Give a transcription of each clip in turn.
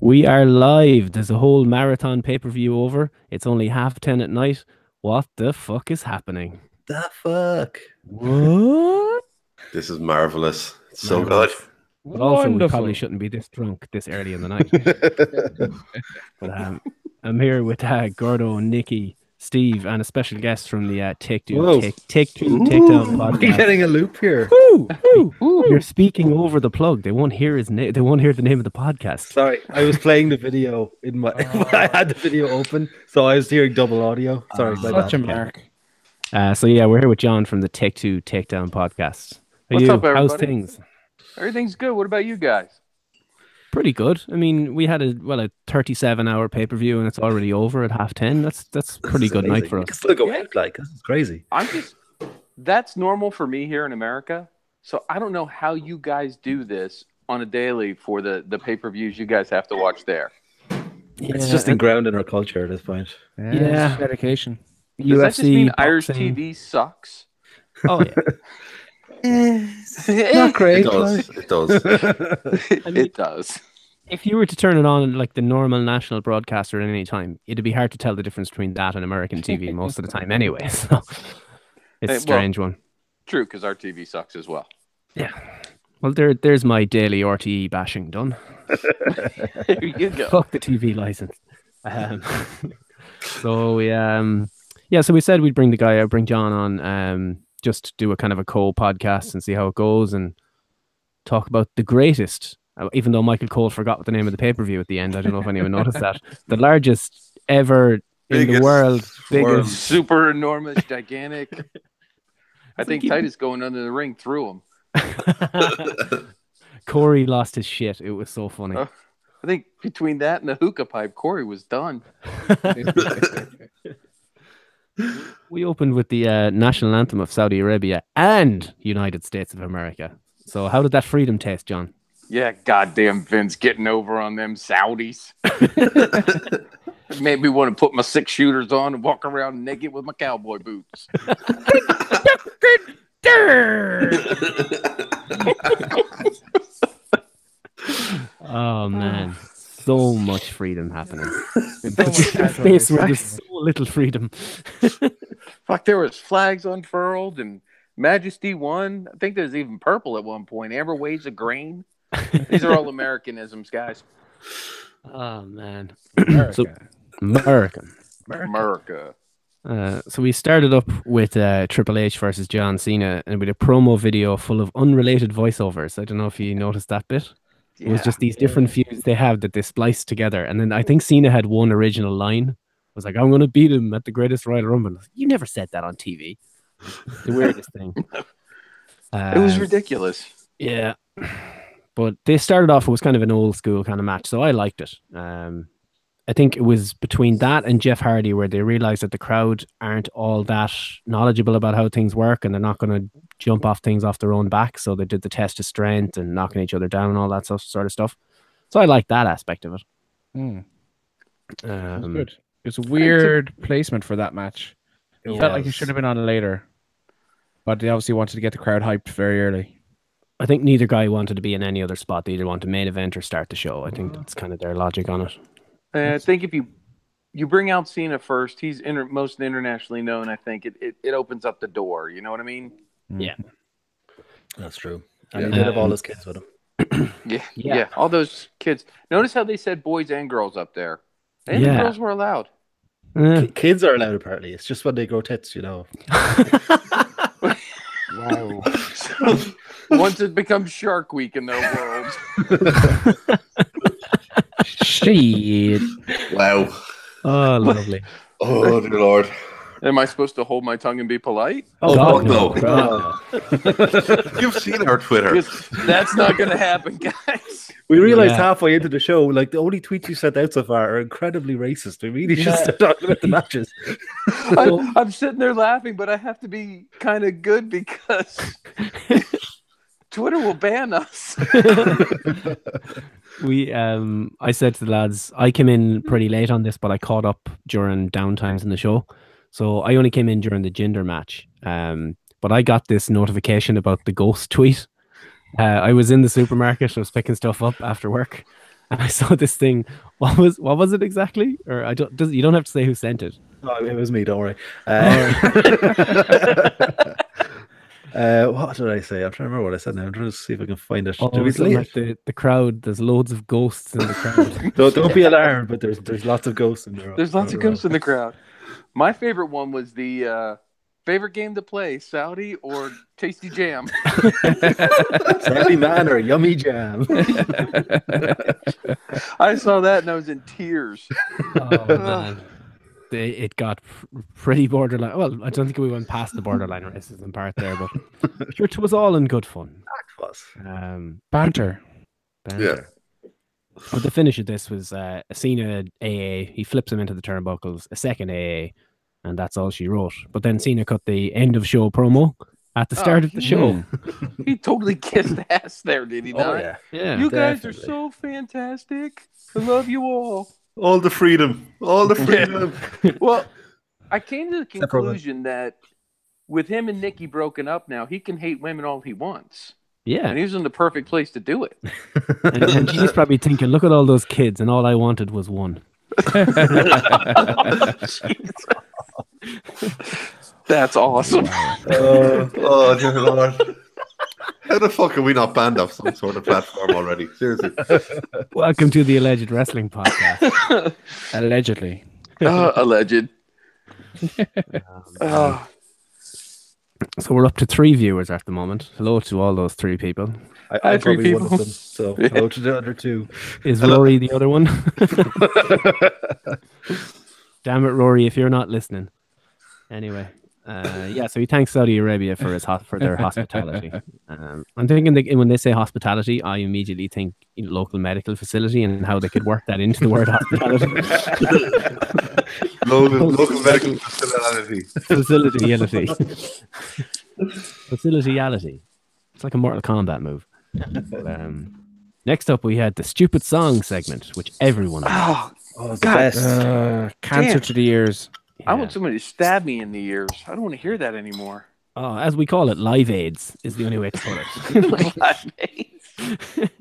We are live. There's a whole marathon pay-per-view over. It's only 10:30 at night. What the fuck is happening? The fuck? What? This is marvelous. It's so Marvelous. good. But also, we Wonderful. probably shouldn't be this drunk this early in the night. But I'm here with Gordo, Nikki, Steve, and a special guest from the Take Too Takedown We're podcast. getting a loop here. Woo! You're speaking over the plug. They won't hear his name. They won't hear the name of the podcast. Sorry, I was playing the video in my. I had the video open, so I was hearing double audio. Sorry, my Such a bad. mark. So yeah, we're here with John from the Take Two Takedown Podcast. What's up, How's everybody? things? Everything's good. What about you guys? Pretty good. I mean, we had a 37-hour pay-per-view and it's already over at 10:30. That's pretty good night for You us. can still go out, like, this is crazy. That's normal for me here in America. So I don't know how you guys do this on a daily for the pay-per-views you guys have to watch there. It's just ingrained in our culture at this point. Yeah. It's dedication. Does that just mean Irish boxing. TV sucks? Oh yeah. Not It great. does. It does. It does. If you were to turn it on like the normal national broadcaster at any time, it'd be hard to tell the difference between that and American TV most of the time anyway. So it's a strange one. True, because our TV sucks as well. Yeah. Well, there's my daily RTE bashing done. There you go. Fuck the TV license. So we so we said we'd bring John on, just do a kind of a co-podcast and see how it goes and talk about the greatest. Even though Michael Cole forgot what the name of the pay-per-view at the end, I don't know if anyone noticed that. The largest ever in the world, biggest. Super enormous, gigantic. I think Titus going under the ring threw him. Corey lost his shit. It was so funny. I think between that and the hookah pipe, Corey was done. We opened with the national anthem of Saudi Arabia and United States of America. So how did that freedom taste, John? Yeah, goddamn Vince getting over on them Saudis. It made me want to put my 6-shooters on and walk around naked with my cowboy boots. Oh man, so much freedom happening. A space where there's so little freedom. Fuck, there was flags unfurled and Majesty won. I think there's even purple at one point. Amber weighs a grain. These are all Americanisms, guys. Oh man, America. So American. America. So we started up with Triple H versus John Cena, and with a promo video full of unrelated voiceovers. I don't know if you noticed that bit. It was just these different feuds they have that they spliced together, and then I think Cena had one original line. It was like, "I'm going to beat him at the greatest Royal Rumble." You never said that on TV. The weirdest thing. It was ridiculous. Yeah. But they started off, it was kind of an old school kind of match, so I liked it. I think it was between that and Jeff Hardy where they realized that the crowd aren't all that knowledgeable about how things work and they're not going to jump off things off their own back. So they did the test of strength and knocking each other down and all that sort of stuff. So I like that aspect of it. That's good. It's a weird placement for that match. It felt like it should have been on later. But they obviously wanted to get the crowd hyped very early. I think neither guy wanted to be in any other spot. They either want to main event or start the show. I think that's kind of their logic on it. I think if you bring out Cena first, he's most internationally known. I think it opens up the door. You know what I mean? Yeah. That's true. And he did have all his kids with him. Yeah. All those kids. Notice how they said boys and girls up there. And the girls were allowed. Kids are allowed, apparently. It's just when they grow tits, you know. Wow. So, once it becomes Shark Week in their world. Shit. Wow. Oh, lovely. Oh, dear Lord. Am I supposed to hold my tongue and be polite? Oh, God, no. God. You've seen our Twitter. Because that's not going to happen, guys. We realized halfway into the show, like, the only tweets you sent out so far are incredibly racist. We really should start talking about the matches. I'm sitting there laughing, but I have to be kind of good because Twitter will ban us. I said to the lads, I came in pretty late on this, but I caught up during downtimes in the show. So I only came in during the Jinder match. But I got this notification about the ghost tweet. I was in the supermarket. I was picking stuff up after work. and I saw this thing. What was it exactly? Or you don't have to say who sent it. Oh, it was me. Don't worry. What did I say? I'm trying to remember what I said now. I'm trying to see if I can find it. Oh, something like the crowd. There's loads of ghosts in the crowd. Don't be alarmed, but there's lots of ghosts in there. There's lots of ghosts in the crowd. My favorite one was the favorite game to play, Saudi or Tasty Jam. Saudi man or Yummy Jam. I saw that and I was in tears. Oh man. It got pretty borderline. Well, I don't think we went past the borderline racism part there, but sure, it was all in good fun. It was. Banter. Yeah. But the finish of this was Cena AA. He flips him into the turnbuckles, a second AA, and that's all she wrote. But then Cena cut the end of show promo at the start of the show. He totally kissed ass there, did he not? Oh, yeah. Yeah, you guys definitely. are so fantastic. I love you all. All the freedom. Well, I came to the Except for conclusion that with him and Nikki broken up now, he can hate women all he wants. yeah. And he was in the perfect place to do it. And she's probably thinking, look at all those kids, and all I wanted was one. That's awesome. Oh, dear Lord. How the fuck are we not banned off some sort of platform already? Seriously. Welcome to the Alleged Wrestling Podcast. Allegedly. Alleged. So we're up to 3 viewers at the moment. Hello to all those 3 people. I had 3 probably one of people. them. So hello to the other 2. Is Rory the other one? Damn it, Rory, if you're not listening. Anyway, so he thanks Saudi Arabia for their hospitality. I'm thinking that when they say hospitality, I immediately think local medical facility and how they could work that into the word hospitality. Local medical facility. Facilityality. It's like a Mortal Kombat move. But, next up, we had the stupid song segment, which everyone loved. Oh, it's the God. best. Cancer Damn. to the ears. I want somebody to stab me in the ears. I don't want to hear that anymore. Oh, as we call it, live aids is the only way to put it.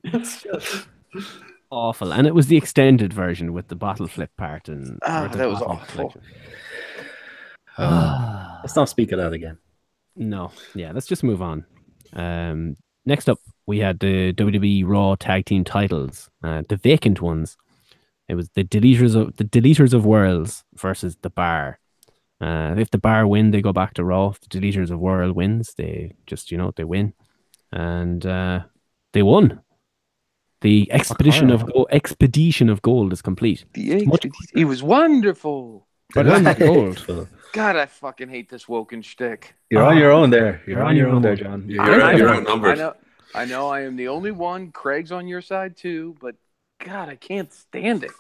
It's just awful, and it was the extended version with the bottle flip part, and that was awful. Let's not speak of that again. No, let's just move on. Next up, we had the WWE Raw Tag Team titles, the vacant ones. It was the Deleters of Worlds versus the Bar. If the Bar win, they go back to Raw. If the Deleters of World wins, they just they win, and they won. The expedition of gold is complete. He was wonderful. But it's not gold. God, I fucking hate this Woken shtick. You're on your own there. You're on your own there, John. You're outnumbered. I know I am the only one. Craig's on your side too, but God, I can't stand it.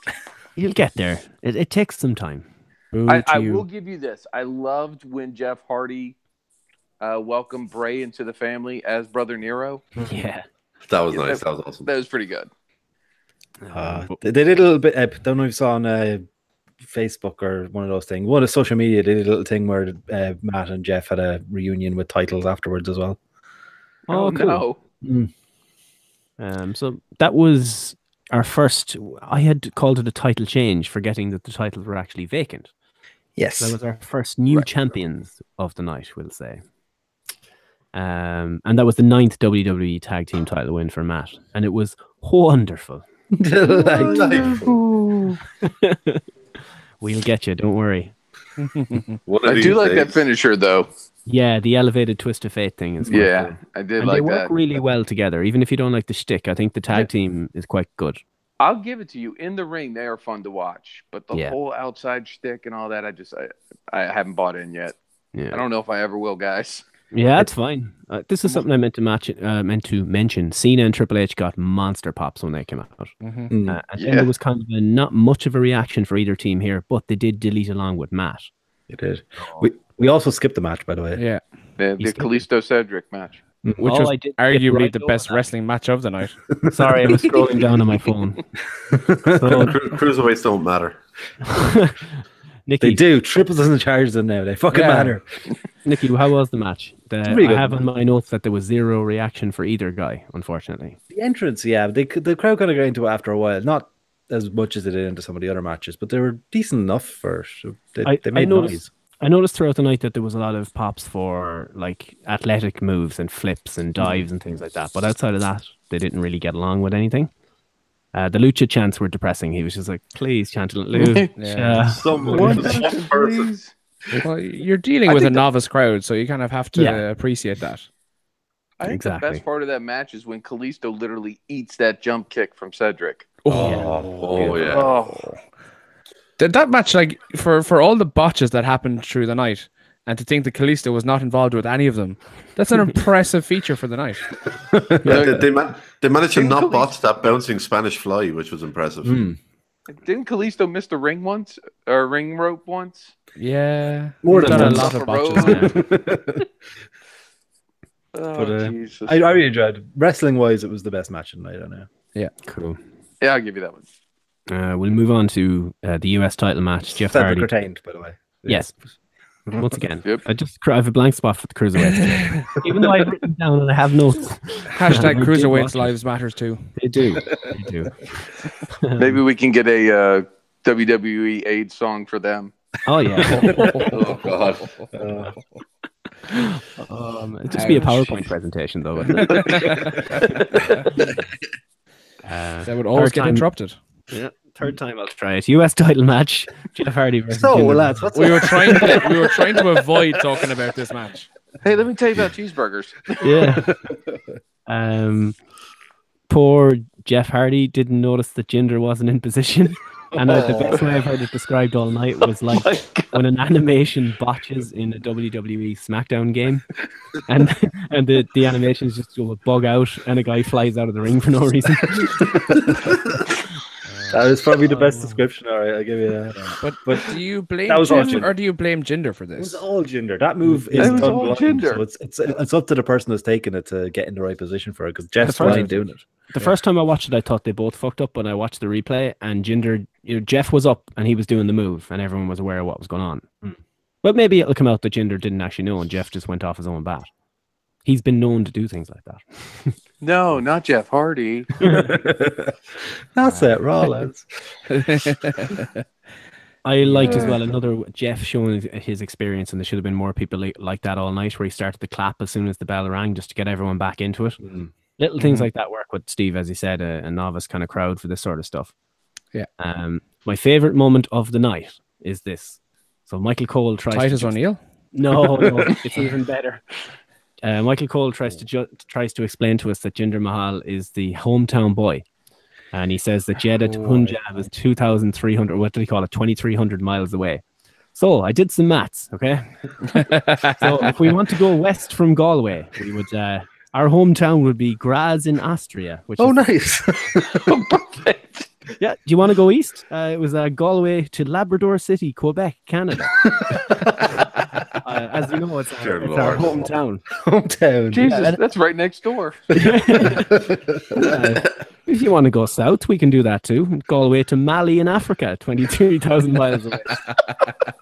You'll get there. It takes some time. I will give you this. I loved when Jeff Hardy welcomed Bray into the family as Brother Nero. Yeah. That was nice. That was awesome. That was pretty good. They did a little bit. I don't know if you saw on Facebook or one of those things. One of social media, they did a little thing where Matt and Jeff had a reunion with titles afterwards as well. Oh, cool. No. So that was our first. I had called it a title change, forgetting that the titles were actually vacant. Yes. That was our first new champions of the night, we'll say. And that was the 9th WWE Tag Team title win for Matt. And it was wonderful. Delightful. We'll get you, don't worry. I do like that finisher, though. Yeah, the elevated twist of fate thing is quite cool. I did and like they work that. really well together. Even if you don't like the shtick, I think the tag team is quite good. I'll give it to you. In the ring, they are fun to watch. But the Yeah. whole outside shtick and all that, I haven't bought in yet. Yeah. I don't know if I ever will, guys. Yeah, that's fine. This is something I meant to mention. Cena and Triple H got monster pops when they came out. And then there was kind of not much of a reaction for either team here, but they did delete along with Matt. You did. We also skipped the match, by the way. Yeah. The Kalisto Cedric match. Which Oh, was I did arguably right the over best that. wrestling match of the night. Sorry, I was scrolling down on my phone. So, Cruiserweights don't matter. Nikki, They do. Triples doesn't charge them now. They fucking matter. Nikki, how was the match? I good. have in my notes that there was zero reaction for either guy, unfortunately. The entrance, yeah. The crowd kind of got into it after a while. Not as much as they did into some of the other matches, but they were decent enough for they made noise. I noticed throughout the night that there was a lot of pops for like athletic moves and flips and dives and things like that. But outside of that, they didn't really get along with anything. The lucha chants were depressing. He was just like, please chant lucha. Someone, please. Well, you're dealing with a novice crowd, so you kind of have to appreciate that. I think the best part of that match is when Kalisto literally eats that jump kick from Cedric. That match, like for all the botches that happened through the night, and to think that Kalisto was not involved with any of them, that's an impressive feature for the night. They managed to not botch that bouncing Spanish fly, which was impressive. Didn't Kalisto miss the ring once or ring rope once? Yeah, more than a lot of botches. Jesus. I really enjoyed it. Wrestling wise, it was the best match of the night. I know. Yeah, cool. Yeah, I'll give you that one. We'll move on to the US title match. Jeff Hardy retained, by the way. Yes. Once again, Yep. I have a blank spot for the cruiserweights. Even though I've written down and I have notes. Hashtag cruiserweights lives matters too. They do. They do. Maybe we can get a WWE AIDS song for them. Oh yeah. Oh god. It'd just be a PowerPoint presentation though, wouldn't it? That would always get interrupted. Yeah. Third time I'll try it. US title match. Jeff Hardy versus Jinder. Lads, we were trying to avoid talking about this match. Hey, let me tell you about cheeseburgers. Yeah. Poor Jeff Hardy didn't notice that Jinder wasn't in position. And the best way I've heard it described all night was like when an animation botches in a WWE SmackDown game, and the animations just go bug out, and a guy flies out of the ring for no reason. That was probably the best description. All right, I'll give you that. But do you blame Jinder or do you blame Jinder for this? It was all Jinder. That move is done blind, Jinder. So it's up to the person that's taking it to get in the right position for it, because Jeff's blind doing it. The first time I watched it, I thought they both fucked up, but I watched the replay, and Jinder, Jeff was up and he was doing the move, and everyone was aware of what was going on. But maybe it'll come out that Jinder didn't actually know, and Jeff just went off his own bat. He's been known to do things like that. No, not Jeff Hardy. That's it, Rollins. I liked as well another Jeff showing his experience, and there should have been more people like that all night, where he started to clap as soon as the bell rang just to get everyone back into it. Little things like that work with Steve, as he said, a novice kind of crowd for this sort of stuff. Yeah. My favorite moment of the night is this. So Michael Cole tries Titus O'Neil? No, it's even better. Michael Cole tries to explain to us that Jinder Mahal is the hometown boy, and he says that Jeddah to Punjab is 2,300. What did he call it? 2,300 miles away. So I did some maths. Okay, so if we want to go west from Galway, we would. Our hometown would be Graz in Austria. Which nice. Perfect. Yeah. Do you want to go east? It was Galway to Labrador City, Quebec, Canada. As you know, it's our hometown. Jesus, that's right next door. If you want to go south, we can do that too. Galway to Mali in Africa, 23,000 miles away.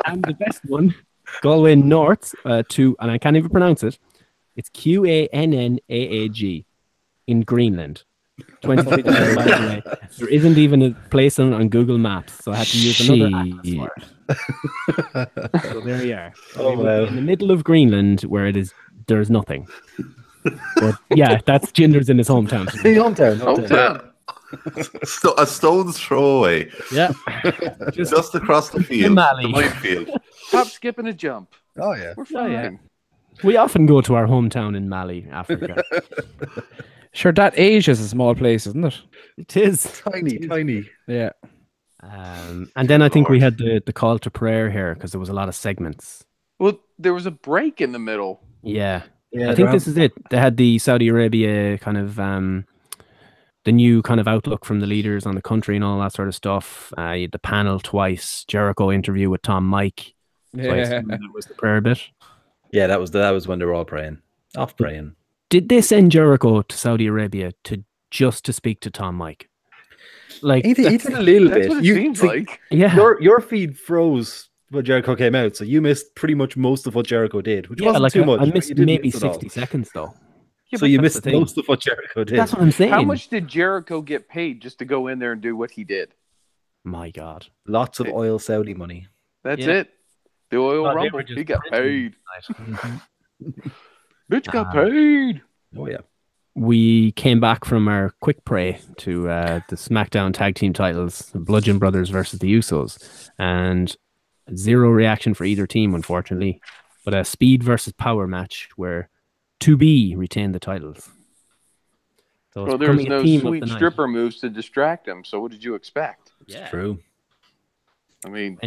And the best one, Galway north to, and I can't even pronounce it, it's Quannaag in Greenland. 23,000 miles away. There isn't even a place on Google Maps, so I had to use another app for it. So there you are. In the middle of Greenland, where there's nothing. But yeah, that's Jinder's in his hometown. Hometown. A stone's throw away. Yeah. Just across the field. The minefield. Hop, skip, and a jump. Oh yeah. We're fine. Yeah. We often go to our hometown in Mali, Africa. Sure, that Asia is a small place, isn't it? It is. Tiny. Yeah. And then I think we had the call to prayer here, because there was a lot of segments. Well, there was a break in the middle. Yeah. I think this is it. They had the Saudi Arabia kind of the new kind of outlook from the leaders on the country and all that sort of stuff. You had the panel twice, Jericho interview with Tom Mike. So I assume that was the prayer bit. Yeah, that was when they were all praying. Off praying. Did they send Jericho to Saudi Arabia to speak to Tom Mike? Like he did a little bit. That's what it seems like. Yeah. Your feed froze when Jericho came out, so you missed pretty much most of what Jericho did, which wasn't like too much. I but missed you didn't maybe miss it all. 60 seconds though. Yeah, So but you that's missed the thing. most of what Jericho did. That's what I'm saying. how much did Jericho get paid just to go in there and do what he did? My God. Lots of oil Saudi money. That's Yeah. it. The oil Oh, they rumble. were just He got paid. printing Bitch got paid. Oh yeah. We came back from our quick pray to the SmackDown Tag Team titles, the Bludgeon Brothers versus the Usos, and zero reaction for either team, unfortunately. But a speed versus power match where 2B retained the titles. So Well, it's there was becoming a no theme of sweet the night. stripper moves to distract him. So what did you expect? Yeah. True. I mean,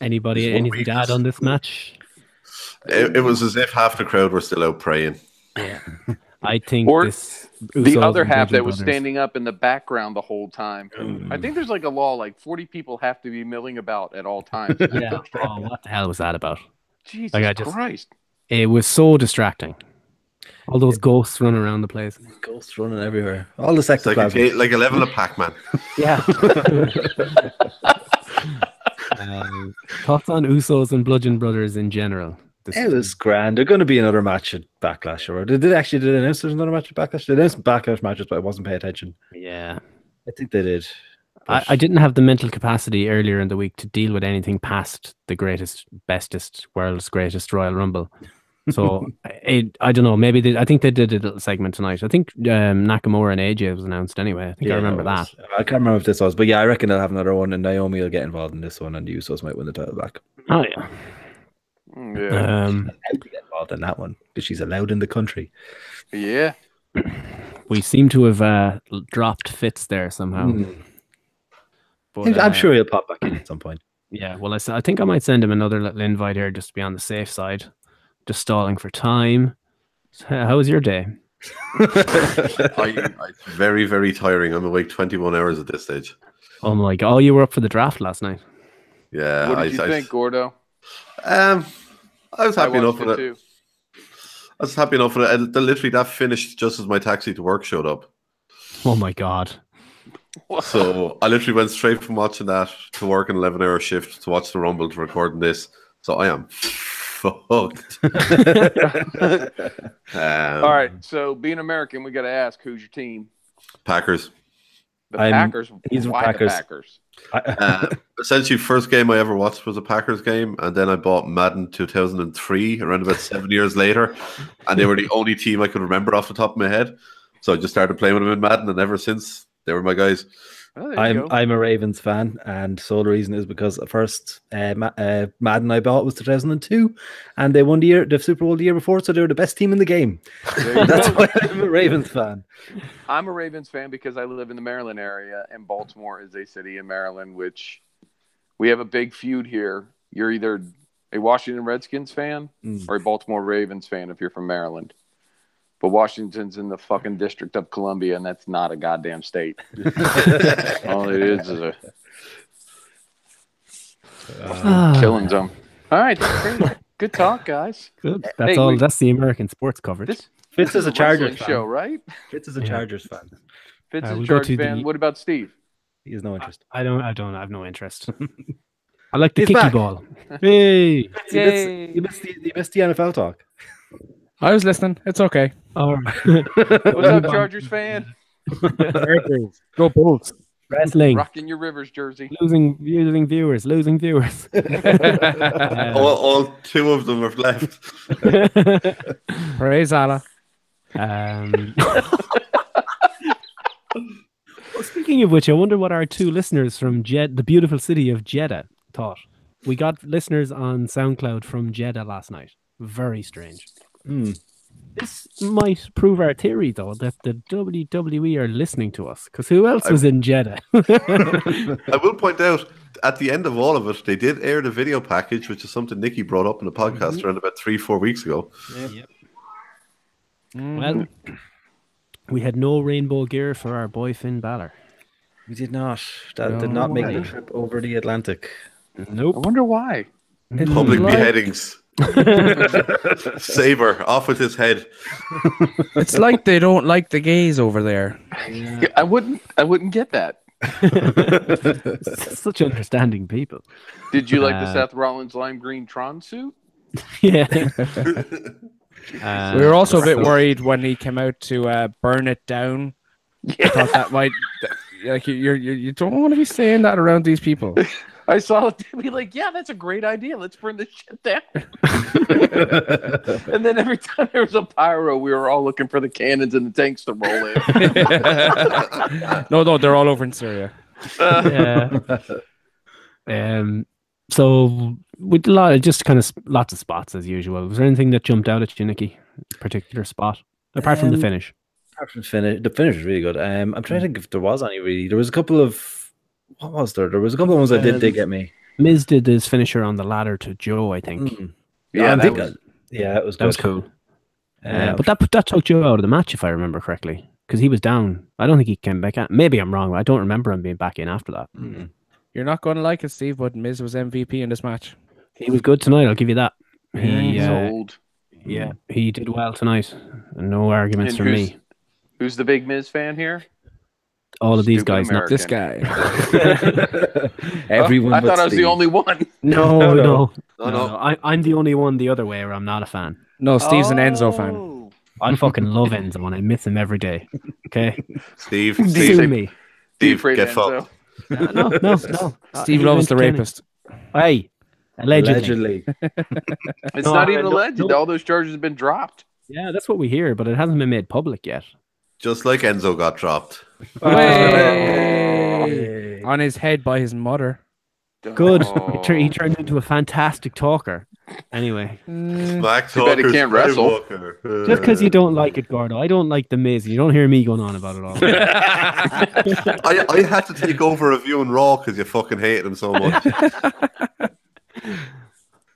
Anybody, There's one anything to add on this match? It was as if half the crowd were still out praying. Yeah. I think Or this the Usos other and half Bludgeon that was Brothers- standing up in the background the whole time. I think there's like a law, like 40 people have to be milling about at all times. Yeah. Oh, what the hell was that about? Jesus Like, I just- Christ. It was so distracting. All those ghosts running around the place. Ghosts running everywhere. All the sex It's like a level of Pac-Man. Yeah. Thoughts on Usos and Bludgeon Brothers in general? It was grand. There's going to be another match at Backlash, or did they announce there's another match at Backlash? They announced Backlash matches, but I wasn't paying attention. Yeah. I think they did. I didn't have the mental capacity earlier in the week to deal with anything past the greatest, bestest, world's greatest Royal Rumble. So I don't know. Maybe I think they did a little segment tonight. I think Nakamura and AJ was announced anyway. I think I remember that. I can't remember if this was, but yeah, I reckon they'll have another one, and Naomi will get involved in this one, and the Usos might win the title back. Oh yeah. Yeah. How to get involved in that one because she's allowed in the country. Yeah. We seem to have dropped Fitz there somehow. But, I'm sure he'll pop back in at some point. Yeah, well, I think I might send him another little invite here just to be on the safe side. Just stalling for time. So, how was your day? It's very, very tiring. I'm awake 21 hours at this stage. Oh my God! Oh, you were up for the draft last night. Yeah. What did you think, Gordo? I was happy enough watched with it it. too. I was happy enough with it. Literally, that finished just as my taxi to work showed up. Oh my God! So I literally went straight from watching that to work an 11-hour shift to watch the Rumble to recording this. So I am fucked. All right. So being American, we got to ask, who's your team? Packers. The Packers. he's Why Packers. the Packers? Essentially, first game I ever watched was a Packers game, and then I bought Madden 2003 around about 7 years later, and they were the only team I could remember off the top of my head. So I just started playing with them in Madden, and ever since they were my guys. Oh, there you go. I'm a Ravens fan, and so the reason is because the first Madden I bought was 2002, and they won the Super Bowl the year before, so they were the best team in the game. That's why I'm a Ravens fan. I'm a Ravens fan because I live in the Maryland area, and Baltimore is a city in Maryland, which we have a big feud here. You're either a Washington Redskins fan or a Baltimore Ravens fan if you're from Maryland. But Washington's in the fucking District of Columbia, and that's not a goddamn state. All it is a killing zone. All right, that's great. Good talk, guys. Good. That's all. we- That's the American sports coverage. Fitz is a Chargers wrestling fan. show, right? Fitz is a Chargers fan. Fitz is we'll a go Chargers to fan. the- What about Steve? He has no interest. I have no interest. I like the He's kicky back. ball. Hey. You missed the NFL talk. I was listening. It's okay. All right. What's up, Chargers fan? Go Bulls. Wrestling. Rocking your Rivers jersey. Losing viewers. All two of them are left. Praise Allah. Well, speaking of which, I wonder what our two listeners from the beautiful city of Jeddah thought. We got listeners on SoundCloud from Jeddah last night. Very strange. This might prove our theory, though, that the WWE are listening to us. Because who else was in Jeddah? I will point out, at the end of all of it, they did air the video package, which is something Nikki brought up in the podcast around about 3-4 weeks ago. Yep. Well, we had no rainbow gear for our boy Finn Balor. We did not. That did not make the way. trip over the Atlantic. I Nope. wonder why. Public beheadings. Saber off with his head. It's like they don't like the gays over there. I wouldn't get that. Such understanding people. Did you like the Seth Rollins lime green Tron suit? Yeah. We were also a bit worried when he came out to burn it down. I thought that might, like, you don't want to be saying that around these people. I saw it be like, yeah, that's a great idea. Let's burn this shit down. And then every time there was a pyro, we were all looking for the cannons and the tanks to roll in. No, they're all over in Syria. So with a lot of just kind of lots of spots as usual. Was there anything that jumped out at you, Nicky? A particular spot apart from the finish? Apart from the finish was really good. I'm trying to think if there was any really. There was a couple of what was there? There was a couple of ones that did get me. Miz did his finisher on the ladder to Joe, I think. Yeah, it was good. That was cool. But that took Joe out of the match, if I remember correctly, because he was down. I don't think he came back. Maybe I'm wrong. I don't remember him being back in after that. You're not going to like it, Steve, but Miz was MVP in this match. He was good tonight. I'll give you that. He's old. Yeah, he did well tonight. No arguments from me. Who's the big Miz fan here? All of these Stupid guys, American. not This guy. Everyone. I but thought I was the Steve. only one. No. No. I'm the only one the other way where I'm not a fan. No, Steve's an Enzo fan. I fucking love Enzo and I miss him every day. Okay, Steve, sue me. Steve, Afraid get Enzo. fucked. No. Steve loves the rapist. Hey, allegedly. It's No, not even no, alleged. no. All those charges have been dropped. Yeah, that's what we hear, but it hasn't been made public yet. Just like Enzo got dropped. Way! On his head by his mother. Good. Oh. He turned into a fantastic talker. Anyway, Smack Too bad he talker, can't wrestle. Skywalker. just because you don't like it, Gordo, I don't like the Miz. You don't hear me going on about it all. I had to take over reviewing Raw because you fucking hated him so much.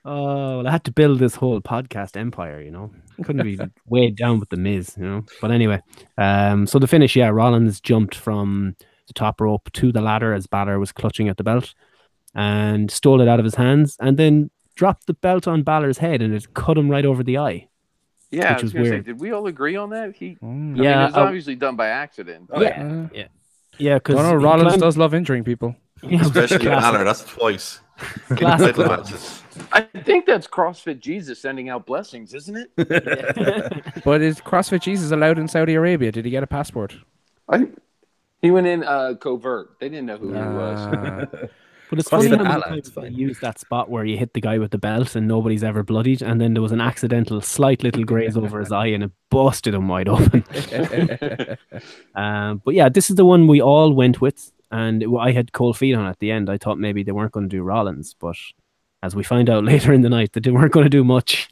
Oh, well, I had to build this whole podcast empire, you know. Couldn't be weighed down with the Miz, you know. But anyway, so the finish, yeah, Rollins jumped from the top rope to the ladder as Balor was clutching at the belt and stole it out of his hands and then dropped the belt on Balor's head and it cut him right over the eye. Yeah, Which I was was going to say, weird. did we all agree on that? I mean, Yeah, it was obviously done by accident. yeah, because Don't know, Rollins does love injuring people. Yeah, Especially classic. Balor, that's twice. Classic. Title matches. I think that's CrossFit Jesus sending out blessings, isn't it? But is CrossFit Jesus allowed in Saudi Arabia? Did he get a passport? He went in covert. They didn't know who he was. But it's Cross funny the how Allah, many it's times they fine. use that spot where you hit the guy with the belt and nobody's ever bloodied, and then there was an accidental slight little graze over his eye and it busted him wide open. But yeah, this is the one we all went with, and I had cold feet on at the end. I thought maybe they weren't going to do Rollins, but as we find out later in the night, that they weren't going to do much.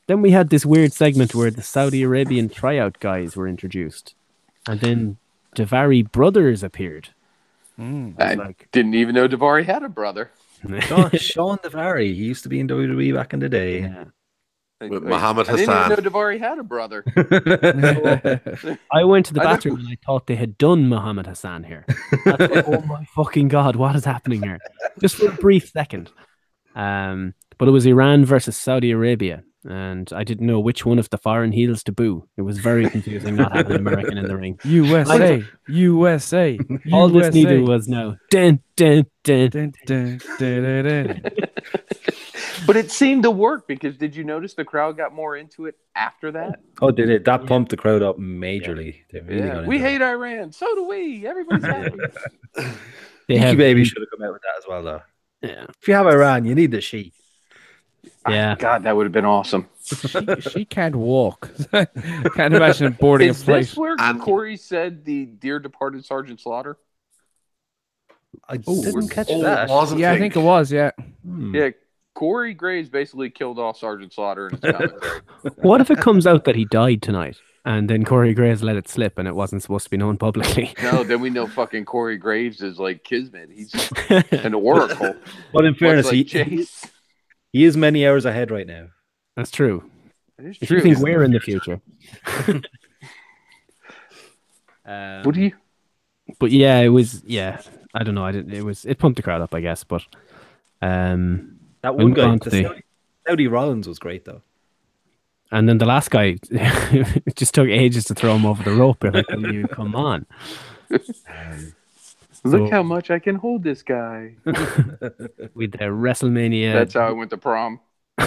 Then we had this weird segment where the Saudi Arabian tryout guys were introduced, and then Davari brothers appeared. I didn't even know Davari had a brother. Sean Davari. He used to be in WWE back in the day. Yeah. With Muhammad I didn't Hassan. even know Davari had a brother. I went to the I know. bathroom and I thought they had done Muhammad Hassan here. I thought, oh my fucking God, what is happening here? Just for a brief second. But it was Iran versus Saudi Arabia. And I didn't know which one of the foreign heels to boo. It was very confusing not having an American in the ring. USA. USA. All this needed was no. Dun, dun, dun. Dun, dun, dun, dun, dun. But it seemed to work because did you notice the crowd got more into it after that? Oh, did it? That pumped the crowd up majorly. They really got We into hate Iran. So do we. Everybody's happy. They Nikki have, Baby should have come out with that as well, though. yeah. If you have Iran, you need the sheet. Yeah. God, that would have been awesome. She can't walk. Can't imagine boarding Is a plane. this where And- Corey said the dear departed Sergeant Slaughter? I didn't catch Oh, that. it was a Yeah, I thing. think it was. Yeah. Yeah, Corey Graves basically killed off Sergeant Slaughter in his commentary. What if it comes out that he died tonight and then Corey Graves let it slip and it wasn't supposed to be known publicly? No, then we know fucking Corey Graves is like Kismet. He's an oracle. But in fairness, Much like he Chase. is many hours ahead right now. That's true. It is If true. you think we're in the future. What do you? But yeah, it was, yeah, I don't know. It pumped the crowd up, I guess. But That We'll one move guy, on to the the- Saudi Rollins was great, though. and then the last guy, it just took ages to throw him over the rope. You're like, will you come on? Look how much I can hold this guy. With the WrestleMania. That's how I went to prom. We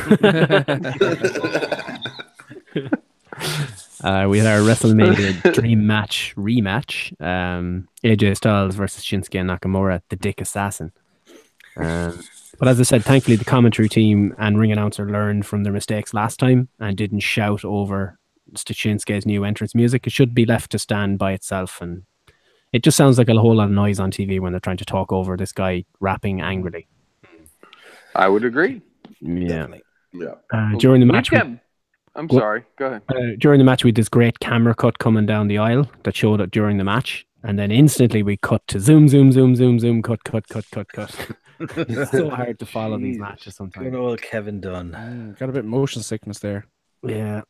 had our WrestleMania Dream Match rematch. AJ Styles versus Shinsuke Nakamura, the Dick Assassin. But as I said, thankfully the commentary team and ring announcer learned from their mistakes last time and didn't shout over Shinsuke's new entrance music. It should be left to stand by itself, and it just sounds like a whole lot of noise on TV when they're trying to talk over this guy rapping angrily. I would agree. Yeah. Yeah. During the match, I'm sorry. Go ahead. during the match, we had this great camera cut coming down the aisle that showed it during the match, and then instantly we cut to zoom, cut. It's so hard to follow these matches sometimes. Good old Kevin Dunn. Got a bit motion sickness there. Yeah.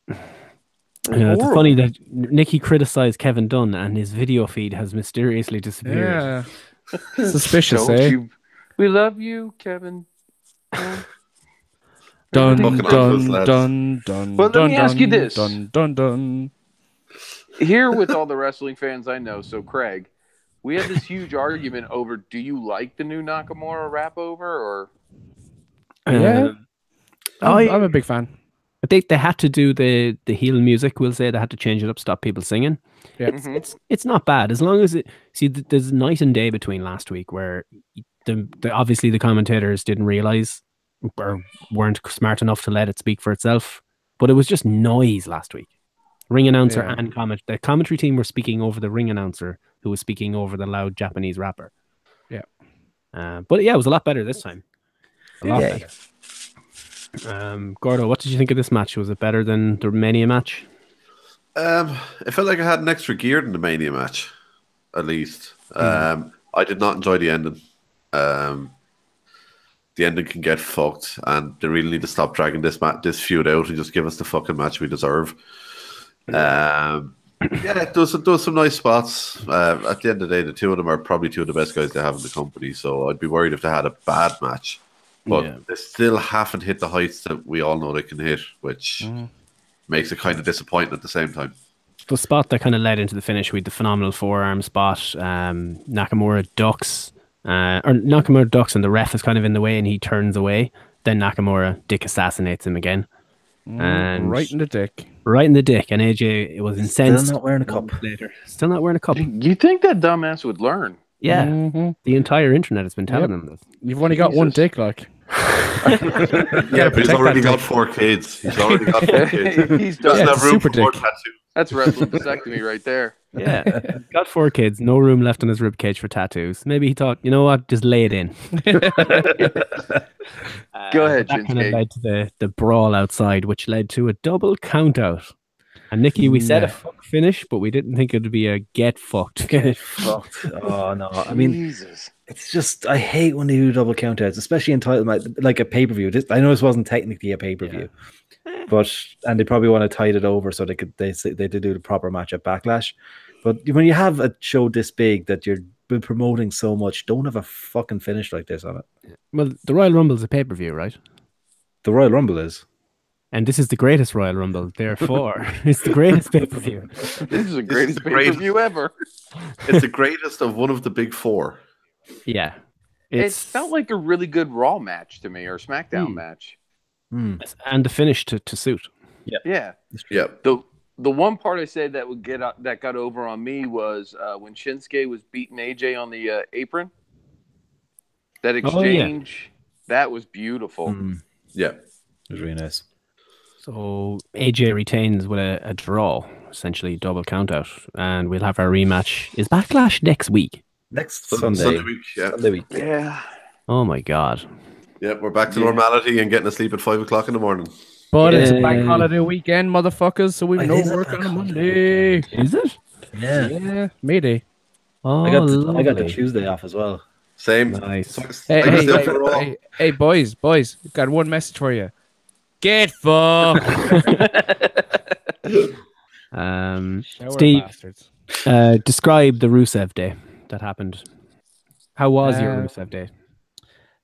It's funny that Nikki criticized Kevin Dunn and his video feed has mysteriously disappeared. Yeah. Suspicious, Don't eh? we love you, Kevin. Dun, Fucking dun, office, dun, dun, Well, let dun, me ask you dun, this. Dun, dun, dun. Here with all the wrestling fans I know, so Craig, we had this huge argument over, do you like the new Nakamura rap over, or Yeah. I'm a big fan. I think they had to do the heel music. We'll say they had to change it up, stop people singing. Yeah. It's not bad as long as it. See, there's night and day between last week where obviously the commentators didn't realize or weren't smart enough to let it speak for itself. But it was just noise last week. Ring announcer and the commentary team were speaking over the ring announcer who was speaking over the loud Japanese rapper. Yeah. But yeah, it was a lot better this time. A lot Yeah. better. Gordo, what did you think of this match? Was it better than the Mania match? It felt like I had an extra gear than the Mania match, at least. I did not enjoy the ending. The ending can get fucked, and they really need to stop dragging this feud out and just give us the fucking match we deserve. There was some nice spots. At the end of the day, the two of them are probably two of the best guys they have in the company, so I'd be worried if they had a bad match. But they still haven't hit the heights that we all know they can hit, which makes it kind of disappointing at the same time. The spot that kind of led into the finish with the phenomenal forearm spot, Nakamura ducks, and the ref is kind of in the way and he turns away. Then Nakamura dick assassinates him again. And right in the dick. Right in the dick. And AJ was incensed. Still not wearing a cup. Still not wearing a cup. you think that dumbass would learn? Yeah. Mhm. The entire internet has been telling him this. You've only got one dick, like. Yeah, but he's already got 4 kids. He's already got 4 kids. He's done. Doesn't have room super for more dick. tattoos. That's wrestling vasectomy right there. Yeah. Got 4 kids, no room left on his ribcage for tattoos. Maybe he thought, you know what, just lay it in. Go ahead, That kind of Shinsuke. led to the brawl outside, which led to a double count out. And Nikki, we said a fuck finish, but we didn't think it'd be a get fucked finish. Fucked. Oh no! I mean, Jesus. it's just I hate when they do double countouts, especially in title like a pay per view. I know this wasn't technically a pay per view, but they probably want to tide it over so they do the proper match at Backlash. But when you have a show this big that you're been promoting so much, don't have a fucking finish like this on it. Well, the Royal Rumble is a pay per view, right? The Royal Rumble is. And this is the greatest Royal Rumble, therefore it's the greatest pay per view. This is the greatest the greatest. pay-per-view ever. It's the greatest of one of the big 4. Yeah, It felt like a really good Raw match to me, or SmackDown match. and the finish to suit. Yeah. Yeah. The one part I said that got over on me was when Shinsuke was beating AJ on the apron. That exchange, that was beautiful. Yeah. It was really nice. So AJ retains with a draw, essentially double count out, and we'll have our rematch. Is Backlash next week? Next Sunday Sunday. week. Yeah. Sunday week. Yeah. Oh my god! Yeah, we're back to normality and getting asleep at 5 o'clock in the morning. But it's a bank holiday weekend, motherfuckers, so we've It no is a work bank on a holiday Monday. Is it? Yeah. Yeah, Mayday. Oh, I got the lovely. Tuesday off as well. Same. Nice. Hey, boys, got one message for you. Get fucked. Steve, Bastards. describe the Rusev Day that happened. How was your Rusev Day?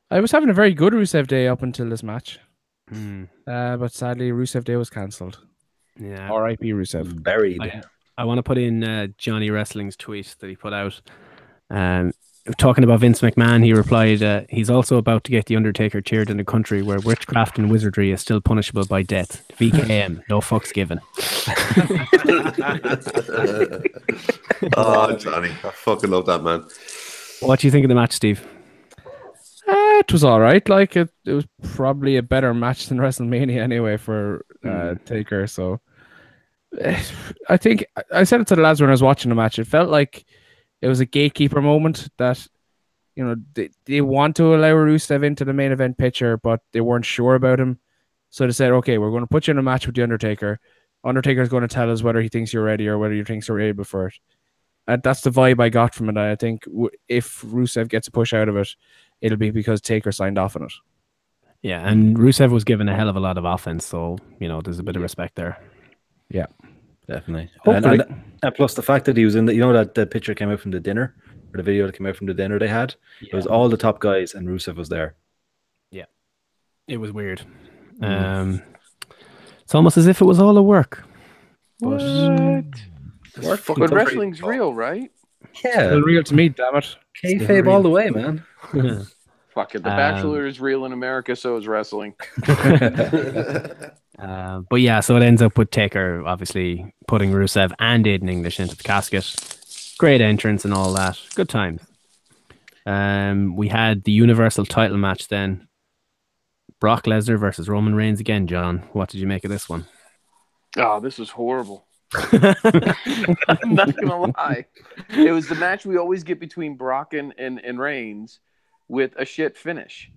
I was having a very good Rusev Day up until this match. But sadly, Rusev Day was cancelled. Yeah. R.I.P. Rusev. Buried. I want to put in Johnny Wrestling's tweet that he put out. Talking about Vince McMahon, he replied, he's also about to get The Undertaker cheered in a country where witchcraft and wizardry is still punishable by death. VKM, no fucks given. Oh, Johnny. I fucking love that, man. What do you think of the match, Steve? It was all right. Like it was probably a better match than WrestleMania anyway for Taker. So I think I said it to the lads when I was watching the match. It felt like it was a gatekeeper moment that, you know, they want to allow Rusev into the main event picture, but they weren't sure about him. So they said, okay, we're going to put you in a match with The Undertaker. Undertaker's going to tell us whether he thinks you're ready or whether he thinks you're able for it. And that's the vibe I got from it. I think if Rusev gets a push out of it, it'll be because Taker signed off on it. Yeah, and Rusev was given a hell of a lot of offense, so, you know, there's a bit of respect there. Yeah. Definitely. And plus the fact that he was in the, you know, that the picture came out from the dinner, or the video that came out from the dinner they had. Yeah. It was all the top guys and Rusev was there. Yeah. It was weird. It's almost as if it was all a work. But wrestling's real, right? Yeah. It's real to me, damn it. Kayfabe all the way, man. Fuck it. The Bachelor is real in America, so is wrestling. But yeah, so it ends up with Taker obviously putting Rusev and Aiden English into the casket. Great entrance and all that. Good times. We had the Universal title match then. Brock Lesnar versus Roman Reigns again, John. What did you make of this one? Oh, this was horrible. I'm not going to lie. It was the match we always get between Brock and Reigns with a shit finish.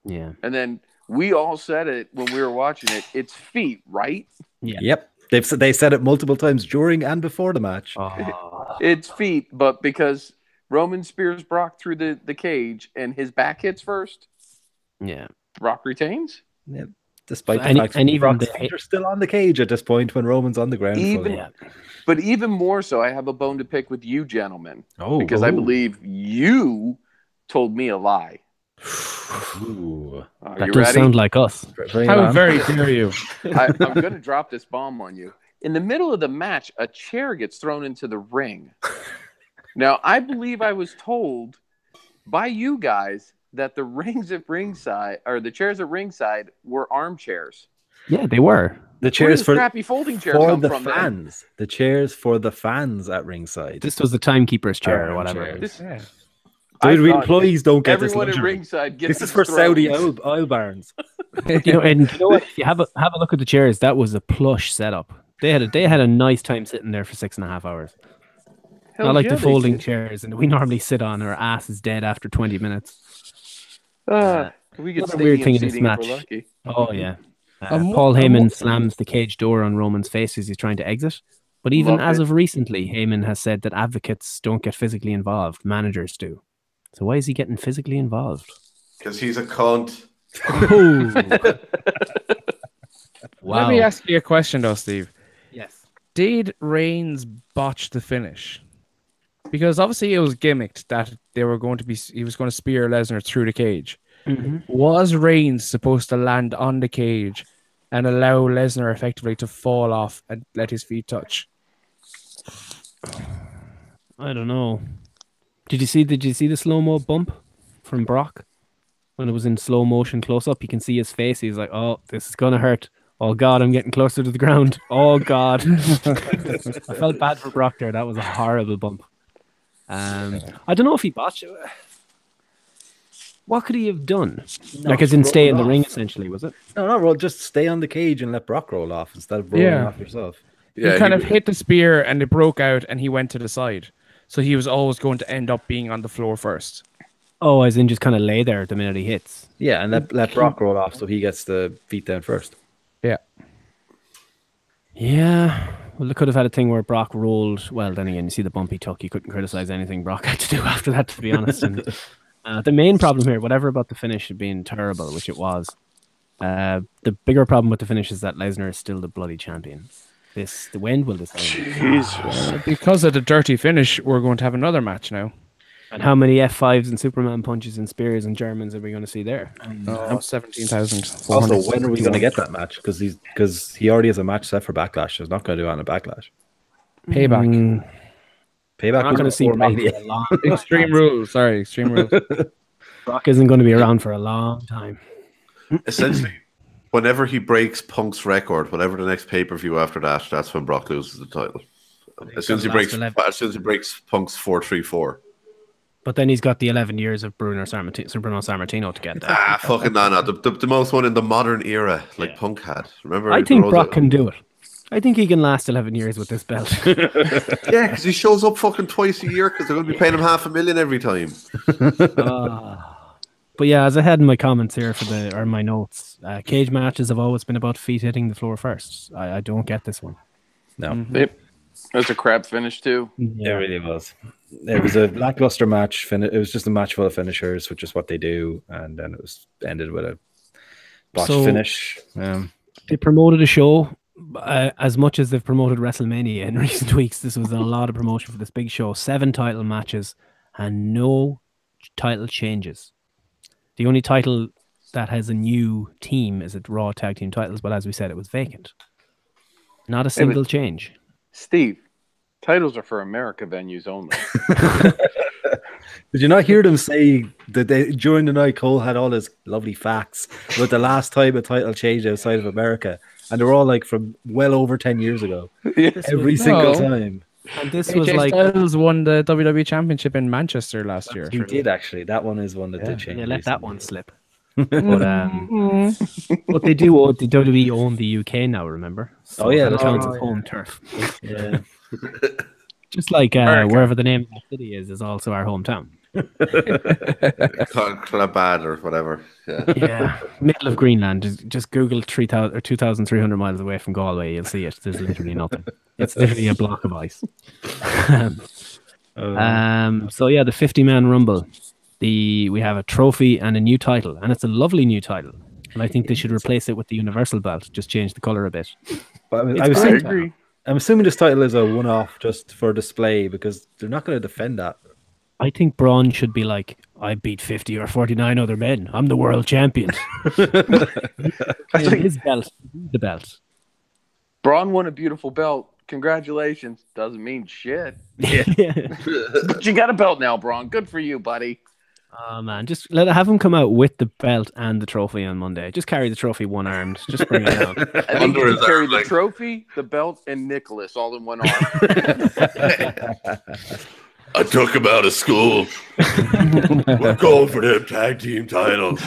Yeah. And then we all said it when we were watching it. It's feet, right? Yeah. Yep. They said it multiple times during and before the match. Oh. It's feet, but because Roman spears Brock through the cage and his back hits first. Yeah. Brock retains. Yeah. Despite the fact that Brock's feet are still on the cage at this point when Roman's on the ground. But even more so, I have a bone to pick with you gentlemen. Because I I believe you told me a lie. That does sound like us. How very dare you? I'm going to drop this bomb on you. In the middle of the match, a chair gets thrown into the ring. Now, I believe I was told by you guys that the rings at ringside, or the chairs at ringside, were armchairs. Yeah, they were. The chairs for crappy folding chairs for come the from fans. The chairs for the fans at ringside. This was the timekeeper's chair or whatever. Dude, employees don't get this luxury. Everyone at ringside gets this is for Saudi oil barns. You know, and you know what? If you have a look at the chairs, that was a plush setup. They had a nice time sitting there for 6.5 hours. Not like the folding chairs and we normally sit on. Our ass is dead after 20 minutes. We get a weird thing in this match. Oh yeah. Paul Heyman slams the cage door on Roman's face as he's trying to exit. But even as of recently, Heyman has said that advocates don't get physically involved. Managers do. So why is he getting physically involved? Because he's a cunt. Wow. Let me ask you a question though, Steve. Yes. Did Reigns botch the finish? Because obviously it was gimmicked that he was going to spear Lesnar through the cage. Mm-hmm. Was Reigns supposed to land on the cage and allow Lesnar effectively to fall off and let his feet touch? I don't know. Did you see the slow-mo bump from Brock? When it was in slow motion close up, you can see his face. He's like, oh, this is going to hurt. Oh, God, I'm getting closer to the ground. Oh, God. I felt bad for Brock there. That was a horrible bump. I don't know if he botched it. What could he have done? Like, as in stay in the ring, essentially, was it? No, just stay on the cage and let Brock roll off instead of rolling off yourself. Yeah, he kind of hit the spear and it broke out and he went to the side. So he was always going to end up being on the floor first. Oh, as in just kind of lay there the minute he hits. Yeah, and let Brock roll off so he gets the feet down first. Yeah. Yeah. Well, they could have had a thing where Brock rolled. Well, then again, you see the bump he took. You couldn't criticize anything Brock had to do after that, to be honest. And the main problem here, whatever about the finish being terrible, which it was, the bigger problem with the finish is that Lesnar is still the bloody champion. When will this end? Because of the dirty finish, we're going to have another match now. And how many F5s and Superman punches and spears and Germans are we going to see there? 17,000. Also, when are we going to get that match? Because he already has a match set for Backlash. He's not going to do it on a Backlash. Payback. Payback. We're not going to see Brock Mania. for a long Extreme Rules. Sorry, Extreme Rules. Brock isn't going to be around for a long time. Essentially, whenever he breaks Punk's record, whatever the next pay-per-view after that, that's when Brock loses the title. As soon as he breaks Punk's 434. But then he's got the 11 years of Bruno Sammartino to get there. Fucking no. The most one in the modern era, like Punk had. Remember? I think Brock can do it. I think he can last 11 years with this belt. Yeah, because he shows up fucking twice a year because they're going to be paying him $500,000 every time. But yeah, as I had in my comments here my notes, cage matches have always been about feet hitting the floor first. I don't get this one. No. That's a crap finish too. Yeah. It really was. It was a lackluster match. It was just a match full of finishers, which is what they do, and then it was ended with a botched finish. They promoted a show as much as they've promoted WrestleMania in recent weeks. This was a lot of promotion for this big show. 7 title matches and no title changes. The only title that has a new team is at Raw Tag Team titles, but as we said, it was vacant. Not a single change. Steve, titles are for America venues only. Did you not hear them say that during the night Cole had all his lovely facts about the last time a title changed outside of America? And they were all like from well over 10 years ago. Every single time. And this AJ was like Styles won the WWE Championship in Manchester last year. He did actually. That one is one that did change. Yeah, let that one slip. But they do. The WWE own the UK now. Remember? So that counts as home turf. Yeah. Just like wherever the name of that city is also our hometown. Clabad or whatever. Yeah, middle of Greenland. Just Google 3,000 or 2,300 miles away from Galway. You'll see it. There's literally nothing. It's literally a block of ice. So yeah, the 50-man rumble. We have a trophy and a new title, and it's a lovely new title. And I think they should replace it with the Universal belt. Just change the color a bit. But I agree. I'm assuming this title is a one-off just for display because they're not going to defend that. I think Braun should be like, I beat 50 or 49 other men. I'm the world champion. His belt, the belt. Braun won a beautiful belt. Congratulations. Doesn't mean shit. Yeah. But you got a belt now, Braun. Good for you, buddy. Oh man, just have him come out with the belt and the trophy on Monday. Just carry the trophy one-armed. Just bring it down. I think you can carry the trophy, the belt, and Nicholas all in one arm. I took him out of school. We're going for them tag team titles.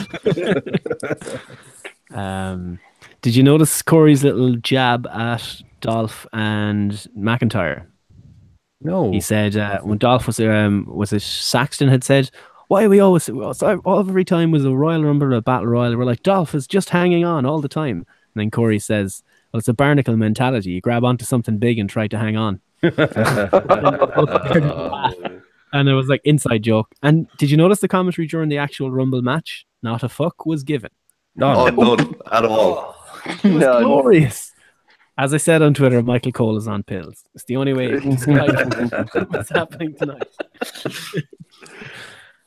Did you notice Corey's little jab at Dolph and McIntyre? No. He said when Dolph was it Saxton had said, why are we always every time was a Royal Rumble or a Battle Royal, we're like, Dolph is just hanging on all the time. And then Corey says, well, it's a barnacle mentality. You grab onto something big and try to hang on. And it was like inside joke. And did you notice the commentary during the actual Rumble match? Not a fuck was given. None at all. It was glorious. As I said on Twitter, Michael Cole is on pills. It's the only way to describe what's happening tonight.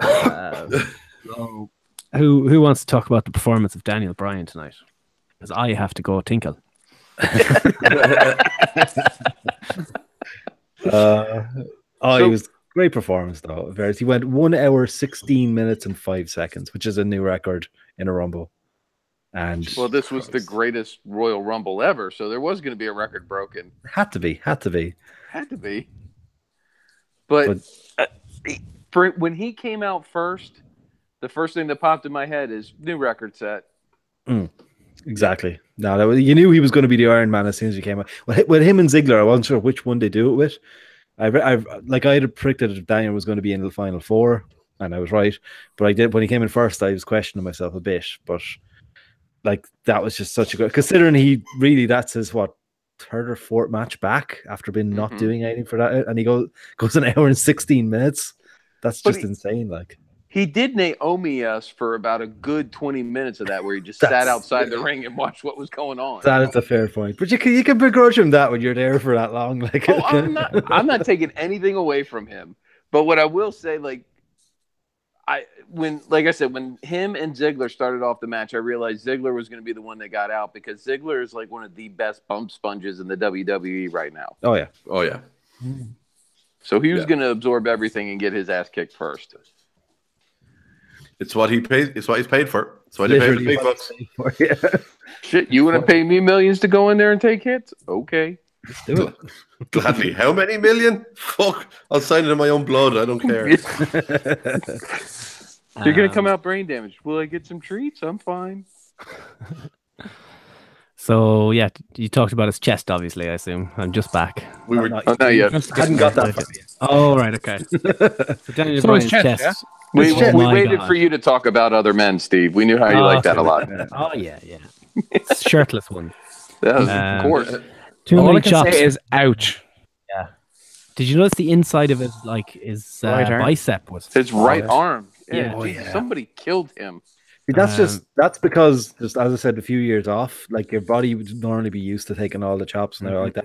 So who wants to talk about the performance of Daniel Bryan tonight? Because I have to go tinkle. It was great performance though. He went 1 hour 16 minutes and 5 seconds, which is a new record in a Rumble. And this was the greatest Royal Rumble ever, so there was going to be a record broken. Had to be. But when he came out first, the first thing that popped in my head is new record set. Exactly. No, you knew he was going to be the Iron Man as soon as he came out. With him and Ziggler, I wasn't sure which one they do it with. I had predicted that Daniel was going to be in the final four, and I was right. But when he came in first, I was questioning myself a bit. But that was just such a good, considering that's his third or fourth match back after being not doing anything for that, and he goes an hour and 16 minutes. That's just insane. He did Naomi us for about a good 20 minutes of that, where he just sat outside the ring and watched what was going on. That is a fair point, but you can begrudge him that when you're there for that long. I'm not taking anything away from him, but what I will say, when him and Ziggler started off the match, I realized Ziggler was going to be the one that got out, because Ziggler is one of the best bump sponges in the WWE right now. Oh yeah. So he was going to absorb everything and get his ass kicked first. It's what he paid. It's what he's paid for. It's why they pay the big bucks. Shit, you want to pay me millions to go in there and take hits? Okay. Let's do it. Gladly. How many million? Fuck. I'll sign it in my own blood. I don't care. You're going to come out brain damaged. Will I get some treats? I'm fine. So yeah, you talked about his chest, obviously. I assume I'm just back. We were. Oh, not yet. Hadn't got that far yet. Oh right, okay. So Daniel So his Bryan's chest, chest. We Oh my waited God. for you to talk about other men, Steve. We knew how you like that a lot. Oh yeah. Shirtless one. Of course. Too All many I can chops. say is ouch. Did you notice the inside of his Right arm? bicep was His right arm. Yeah. Yeah. Jesus, somebody killed him. That's because, just as I said, a few years off, like your body would normally be used to taking all the chops and like that.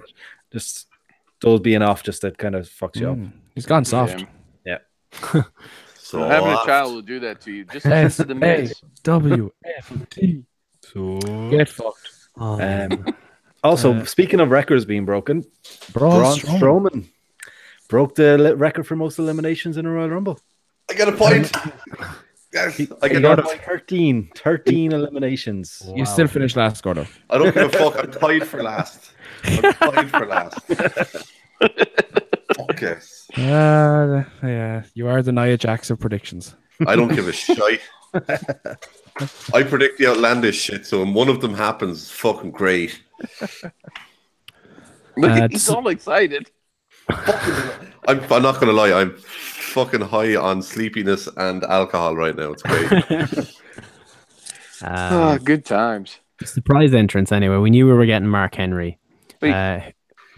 Just those being off, just that kind of fucks you up. He's gone soft. Yeah. So Having a child will do that to you. Just listen to the mess. WFT. So Get fucked. also, speaking of records being broken, Braun Strowman broke the record for most eliminations in a Royal Rumble. I got a point. Yes, I He get got a 13 eliminations. You still finished last, Gordo. I don't give a fuck. I'm tied for last. Fuck yes. Yeah, you are the Nia Jax of predictions. I don't give a shite. I predict the outlandish shit, so when one of them happens, it's fucking great. Look, he's all excited. I'm not gonna lie, I'm fucking high on sleepiness and alcohol right now. It's great. Good times. Surprise entrance anyway. We knew we were getting Mark Henry. Wait.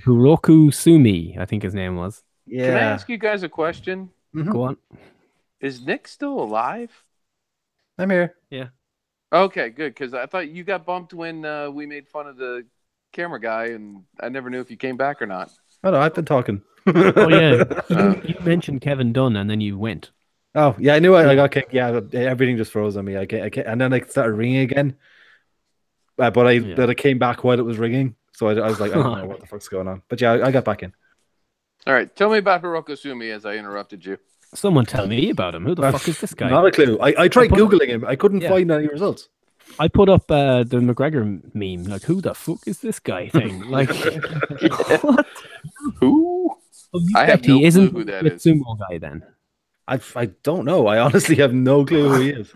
Hiroku Sumi, I think his name was. Yeah. Can I ask you guys a question? Go on. Is Nick still alive? I'm here. Okay, good. Because I thought you got bumped when we made fun of the camera guy, and I never knew if you came back or not. Oh, no, I've been talking. Oh yeah, you mentioned Kevin Dunn and then you went. Oh, yeah, I knew I got kicked. Yeah, everything just froze on me. And then I started ringing again. But I came back while it was ringing. So I was like, I don't know what the fuck's going on. But yeah, I got back in. All right, tell me about Hiroku Sumi as I interrupted you. Someone tell me about him. Who the fuck is this guy? Not a clue. I tried Googling him. I couldn't find any results. I put up the McGregor meme. Like, who the fuck is this guy thing? Like, what? Who? I have He no isn't clue who that the is. sumo guy then. I don't know. I honestly have no clue who he is.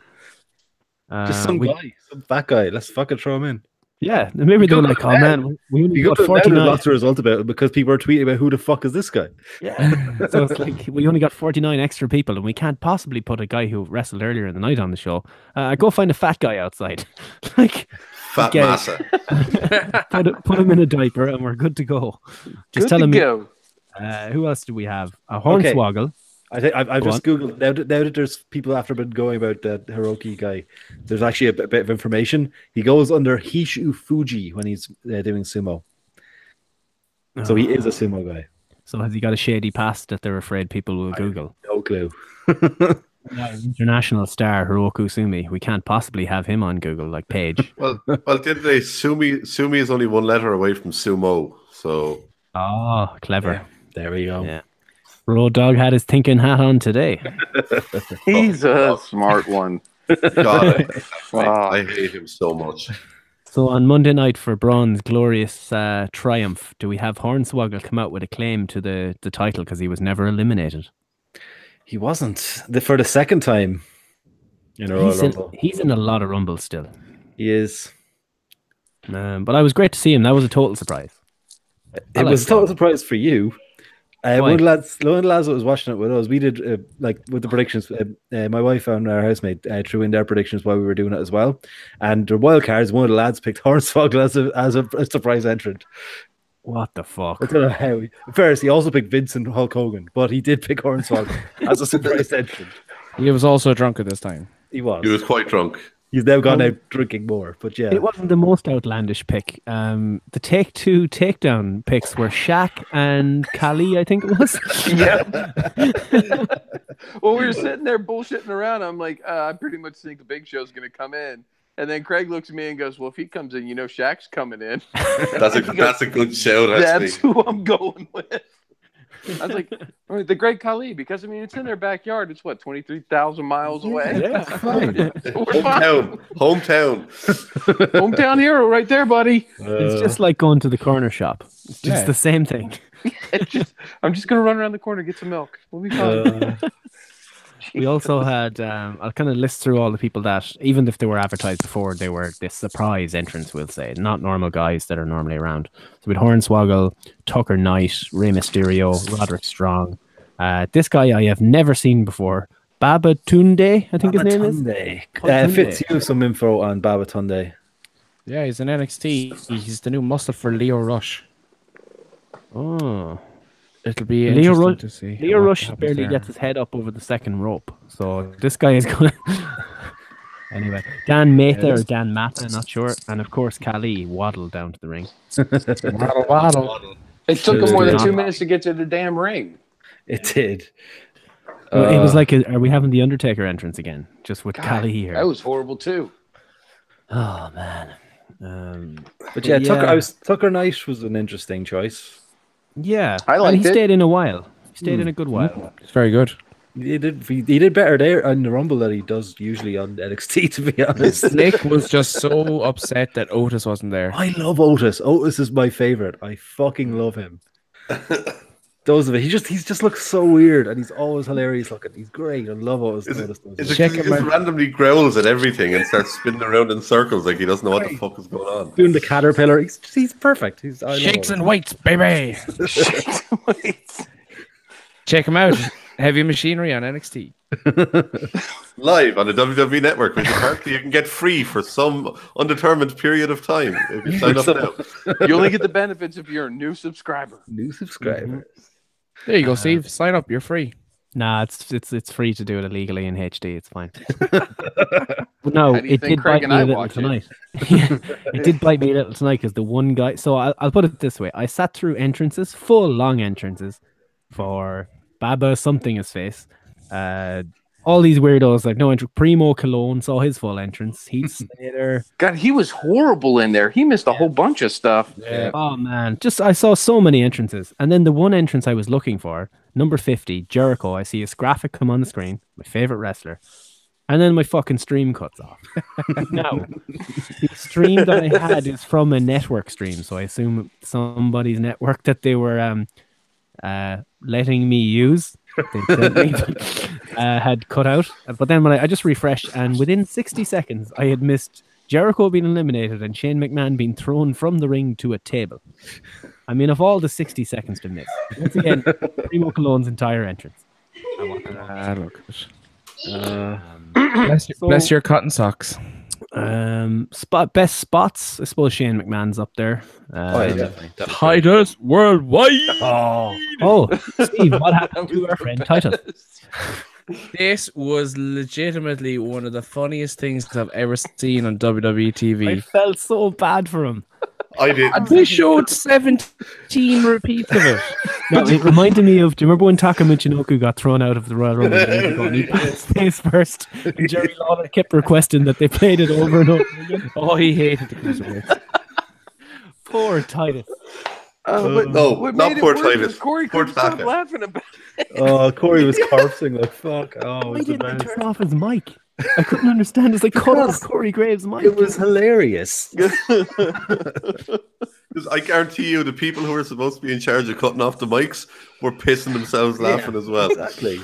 Just some guy, some fat guy. Let's fucking throw him in. Yeah, maybe they were like, oh man, we only You got got 49. lots of results about it because people are tweeting about who the fuck is this guy. Yeah. So it's like we only got 49 extra people and we can't possibly put a guy who wrestled earlier in the night on the show. Go find a fat guy outside. Like Fat okay. massa. put him in a diaper and we're good to go. Just Good tell to him go. who else do we have? A Hornswoggle. I think I've Go just Googled now that there's people after been going about the Hiroki guy. There's actually a bit of information. He goes under Hishu Fuji when he's doing sumo. So he is a sumo guy. So has he got a shady past that they're afraid people will Google? No clue. International star Hiroku Sumi. We can't possibly have him on Google like Paige. Well, did they? Sumi is only one letter away from sumo. So Oh, clever. Yeah, there we go. Yeah. Road Dog had his thinking hat on today. He's a smart one. God, I hate him so much. So on Monday night for Braun's glorious triumph, do we have Hornswoggle come out with a claim to the title because he was never eliminated? He wasn't for the second time in a Royal Rumble. He's in a lot of Rumbles still. He is. But I was great to see him. That was a total surprise. It was a total surprise for you. One of the lads that was watching it with us, we did like with the predictions. My wife and our housemate threw in their predictions while we were doing it as well. And the wild cards, one of the lads picked Hornswoggle as a surprise entrant. What the fuck? I don't know how. First, he also picked Vincent Hulk Hogan, but he did pick Hornswoggle as a surprise entrant. He was also drunk at this time. He was. He was quite drunk. He's now gone out drinking more, but yeah. It wasn't the most outlandish pick. The Take Two Takedown picks were Shaq and Kali, I think it was. Yeah. Well, we were sitting there bullshitting around. I'm like, I pretty much think the Big Show's going to come in. And then Craig looks at me and goes, well, if he comes in, Shaq's coming in. That's a good shout, actually. That's who I'm going with. I was like, the Great Khali, because I mean, it's in their backyard. It's what, 23,000 miles away. Yeah, fine. We're fine. Hometown hero, right there, buddy. It's just like going to the corner shop. It's just the same thing. I'm just gonna run around the corner, get some milk. We'll be fine. We also had, I'll kind of list through all the people that, even if they were advertised before, they were this surprise entrance, we'll say, not normal guys that are normally around. So we had Hornswoggle, Tucker Knight, Rey Mysterio, Roderick Strong. This guy I have never seen before, Baba Tunde, I think his name is. Fitz, you have some info on Baba Tunde. Yeah, he's in NXT. He's the new muscle for Leo Rush. Oh. It'll be interesting to see. Leo Rush barely gets his head up over the second rope. So this guy is going to... Anyway, Dan Mata or Dan Mata, not sure. And of course, Khali waddled down to the ring. Waddle. It took him more than 2 minutes to get to the damn ring. It did. It was like, are we having the Undertaker entrance again? Just with Khali here. That was horrible too. Oh, man. But yeah, Tucker Knight was an interesting choice. Yeah, I liked and he it. stayed in a while. He stayed in a good while. It's very good. He did better there on the Rumble than he does usually on NXT, to be honest. Nick was just so upset that Otis wasn't there. I love Otis. Otis is my favorite. I fucking love him. Those of it, he just looks so weird, and he's always hilarious looking. He's great. I love Otis. He just randomly growls at everything and starts spinning around in circles like he doesn't know what the fuck is going on. Doing the caterpillar. He's perfect. Shakes and weights, baby. Shakes and weights. Check him out. Heavy Machinery on NXT. Live on the WWE Network, which apparently you can get free for some undetermined period of time if you sign up now. You only get the benefits if you're a new subscriber. New subscribers. There you go, Steve. Sign up. You're free. Nah, it's free to do it illegally in HD. It's fine. But no, it did bite me a little tonight. It did bite me a little tonight because the one guy. So I'll put it this way: I sat through entrances, full long entrances, for Baba something his face. All these weirdos like no entry. Primo Cologne saw his full entrance. Heath Slater. God, he was horrible in there. He missed a whole bunch of stuff. Yeah. Oh man, I saw so many entrances, and then the one entrance I was looking for, number 50, Jericho. I see his graphic come on the screen, my favorite wrestler, and then my fucking stream cuts off. Now, the stream that I had is from a network stream, so I assume somebody's network that they were letting me use. They sent me, had cut out, but then when I just refreshed, and within 60 seconds I had missed Jericho being eliminated and Shane McMahon being thrown from the ring to a table. I mean, of all the 60 seconds to miss, once again, Primo Cologne's entire entrance. Bless your cotton socks. Best spots, I suppose Shane McMahon's up there. Definitely. Titus Worldwide. Oh, Steve, what happened to our friend Titus? This was legitimately one of the funniest things I've ever seen on WWE TV. I felt so bad for him. I did. And they showed 17 repeats of it. No, it reminded me of, do you remember when Taka Michinoku got thrown out of the Royal Rumble and he put his face first, and Jerry Lawler kept requesting that they played it over and over again? Oh, he hated the cruiserweights. Poor Titus. No, not poor Titus. Corey couldn't stop laughing about it. Oh, Corey was corpsing like fuck. Oh, why didn't he turn off his mic? I couldn't understand. It's like cut off Corey Graves' mic. It was hilarious. I guarantee you, the people who were supposed to be in charge of cutting off the mics were pissing themselves laughing as well. Exactly.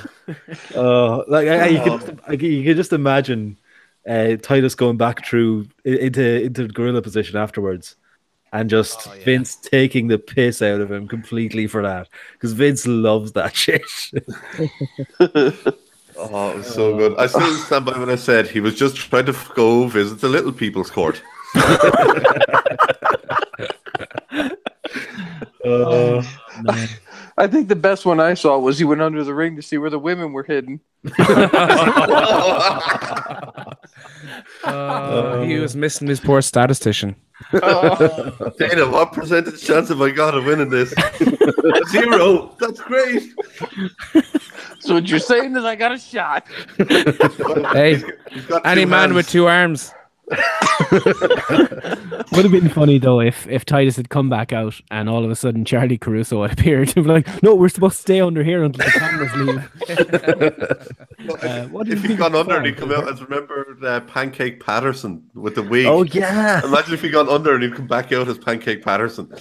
You could just imagine Titus going back through into the gorilla position afterwards. And just Vince taking the piss out of him completely for that. Because Vince loves that shit. Oh, it was so good. I still stand by when I said he was just trying to go visit the little people's court. I think the best one I saw was he went under the ring to see where the women were hidden. He was missing his poor statistician. Dana, what percentage chance have I got of winning this? 0. That's great. So what you're saying is I got a shot. Hey, any man with 2 arms. Would have been funny though if Titus had come back out and all of a sudden Charlie Caruso had appeared to be like, no, we're supposed to stay under here until the cameras leave. What do you If he'd think gone of under that? and he'd come out as, remember Pancake Patterson with the wig? Oh yeah. Imagine if he gone under and he'd come back out as Pancake Patterson.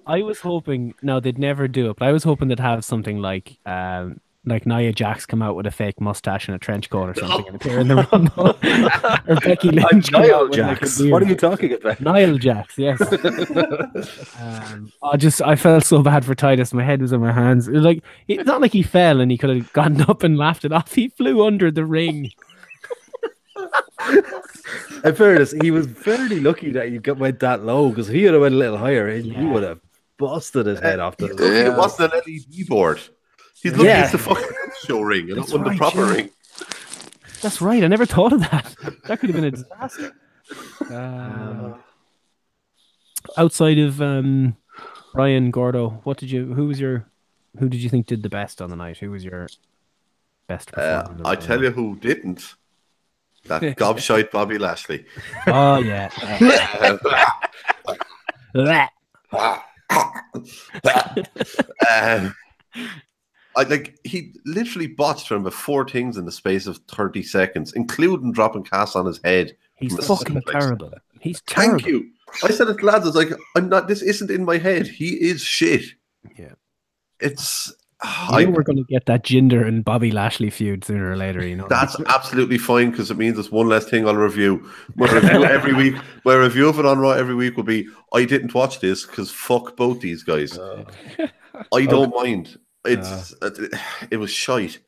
I was hoping, no, they'd never do it, but I was hoping they'd have something like Nia Jax come out with a fake mustache and a trench coat or something and appear in the Rumble. Or Becky Lynch. come Niall out with, like, a Jax. beard. What are you talking about? Niall Jax, yes. I felt so bad for Titus. My head was in my hands. It was like, it's not like he fell and he could have gotten up and laughed it off. He flew under the ring. In fairness, he was fairly lucky that you went that low, because if he would have went a little higher, he would have busted his head off the. He's lucky it wasn't an LED board. He's lucky it's the fucking show ring and not That's one the right, proper yeah. ring. That's right. I never thought of that. That could have been a disaster. Outside of Brian Gordo, who did you think did the best on the night? Who was your best performer? I tell you who didn't. That gobshite Bobby Lashley. Oh yeah. He literally botched from about 4 things in the space of 30 seconds, including dropping Cass on his head. He's from a fucking suplex. terrible. He's terrible. Thank you. I said it to lads, I was like, this isn't in my head. He is shit. Yeah. It's we're going to get that Jinder and Bobby Lashley feud sooner or later, you know. That's absolutely fine, because it means it's one less thing I'll review. My review every week, my review of it on Raw every week will be, I didn't watch this because fuck both these guys. I don't mind. It was shite.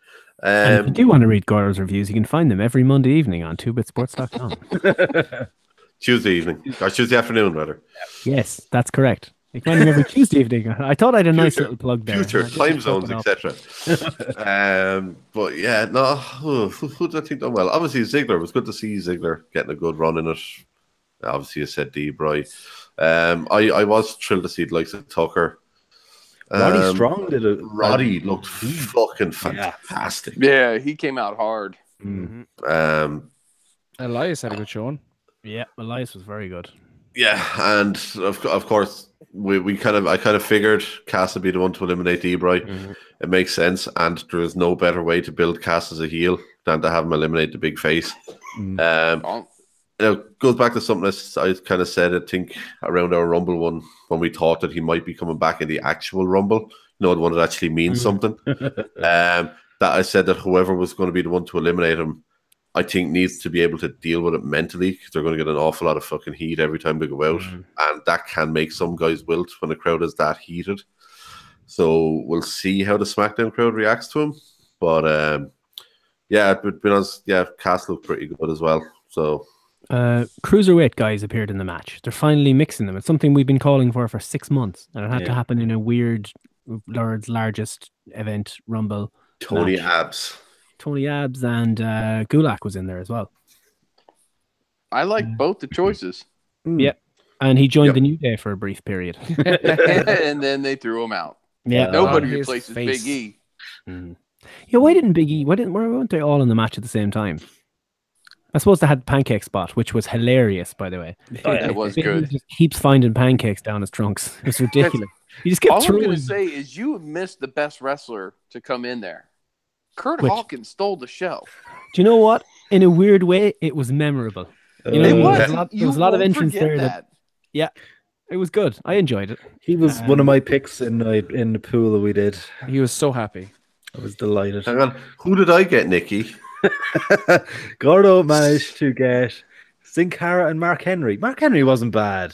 And if you do want to read Gordo's reviews, you can find them every Monday evening on 2bitsports.com. Tuesday evening, or Tuesday afternoon, rather. Yes, that's correct. You can find them every Tuesday evening. I thought I had a nice little plug there. Future time zones, etc. But yeah, no. Who did I think done well? Obviously, Ziggler. It was good to see Ziggler getting a good run in it. Obviously, I said D-Bry. I was thrilled to see the likes of Tucker. Roddy Strong did it. Roddy looked fucking fantastic. Yeah, he came out hard. Mm-hmm. Elias had a good showing. Yeah, Elias was very good. Yeah, and of course, I kind of figured Cass would be the one to eliminate D-Bry. It makes sense, and there is no better way to build Cass as a heel than to have him eliminate the big face. It goes back to something I kind of said, I think, around our Rumble one, when we thought that he might be coming back in the actual Rumble, the one that actually means something. That I said that whoever was going to be the one to eliminate him, I think needs to be able to deal with it mentally, because they're going to get an awful lot of fucking heat every time they go out. And that can make some guys wilt when the crowd is that heated. So we'll see how the SmackDown crowd reacts to him. But yeah, to be honest, Cass looked pretty good as well. So cruiserweight guys appeared in the match. They're finally mixing them. It's something we've been calling for 6 months, and it had to happen in a weird world's largest event, Rumble. Tony match. Abs and Gulak was in there as well. I like both the choices. Yeah, and he joined the New Day for a brief period. And then they threw him out. Yeah, Nobody his replaces face. Big E. Yeah, why didn't Big E? Why weren't they all in the match at the same time? I suppose they had pancake spot, which was hilarious, by the way. That was Big E good. just keeps finding pancakes down his trunks. It's ridiculous. He just kept All I'm throwing. going to say is you have missed the best wrestler to come in there. Kurt Which? Hawkins stole the show. Do you know what? In a weird way, it was memorable. You know, It was. there was a lot of won't entrance forget there. That, it was good. I enjoyed it. He was one of my picks in the pool that we did. He was so happy. I was delighted. Hang on, who did I get, Nikki? Gordo managed to get Sin Cara and Mark Henry. Mark Henry wasn't bad.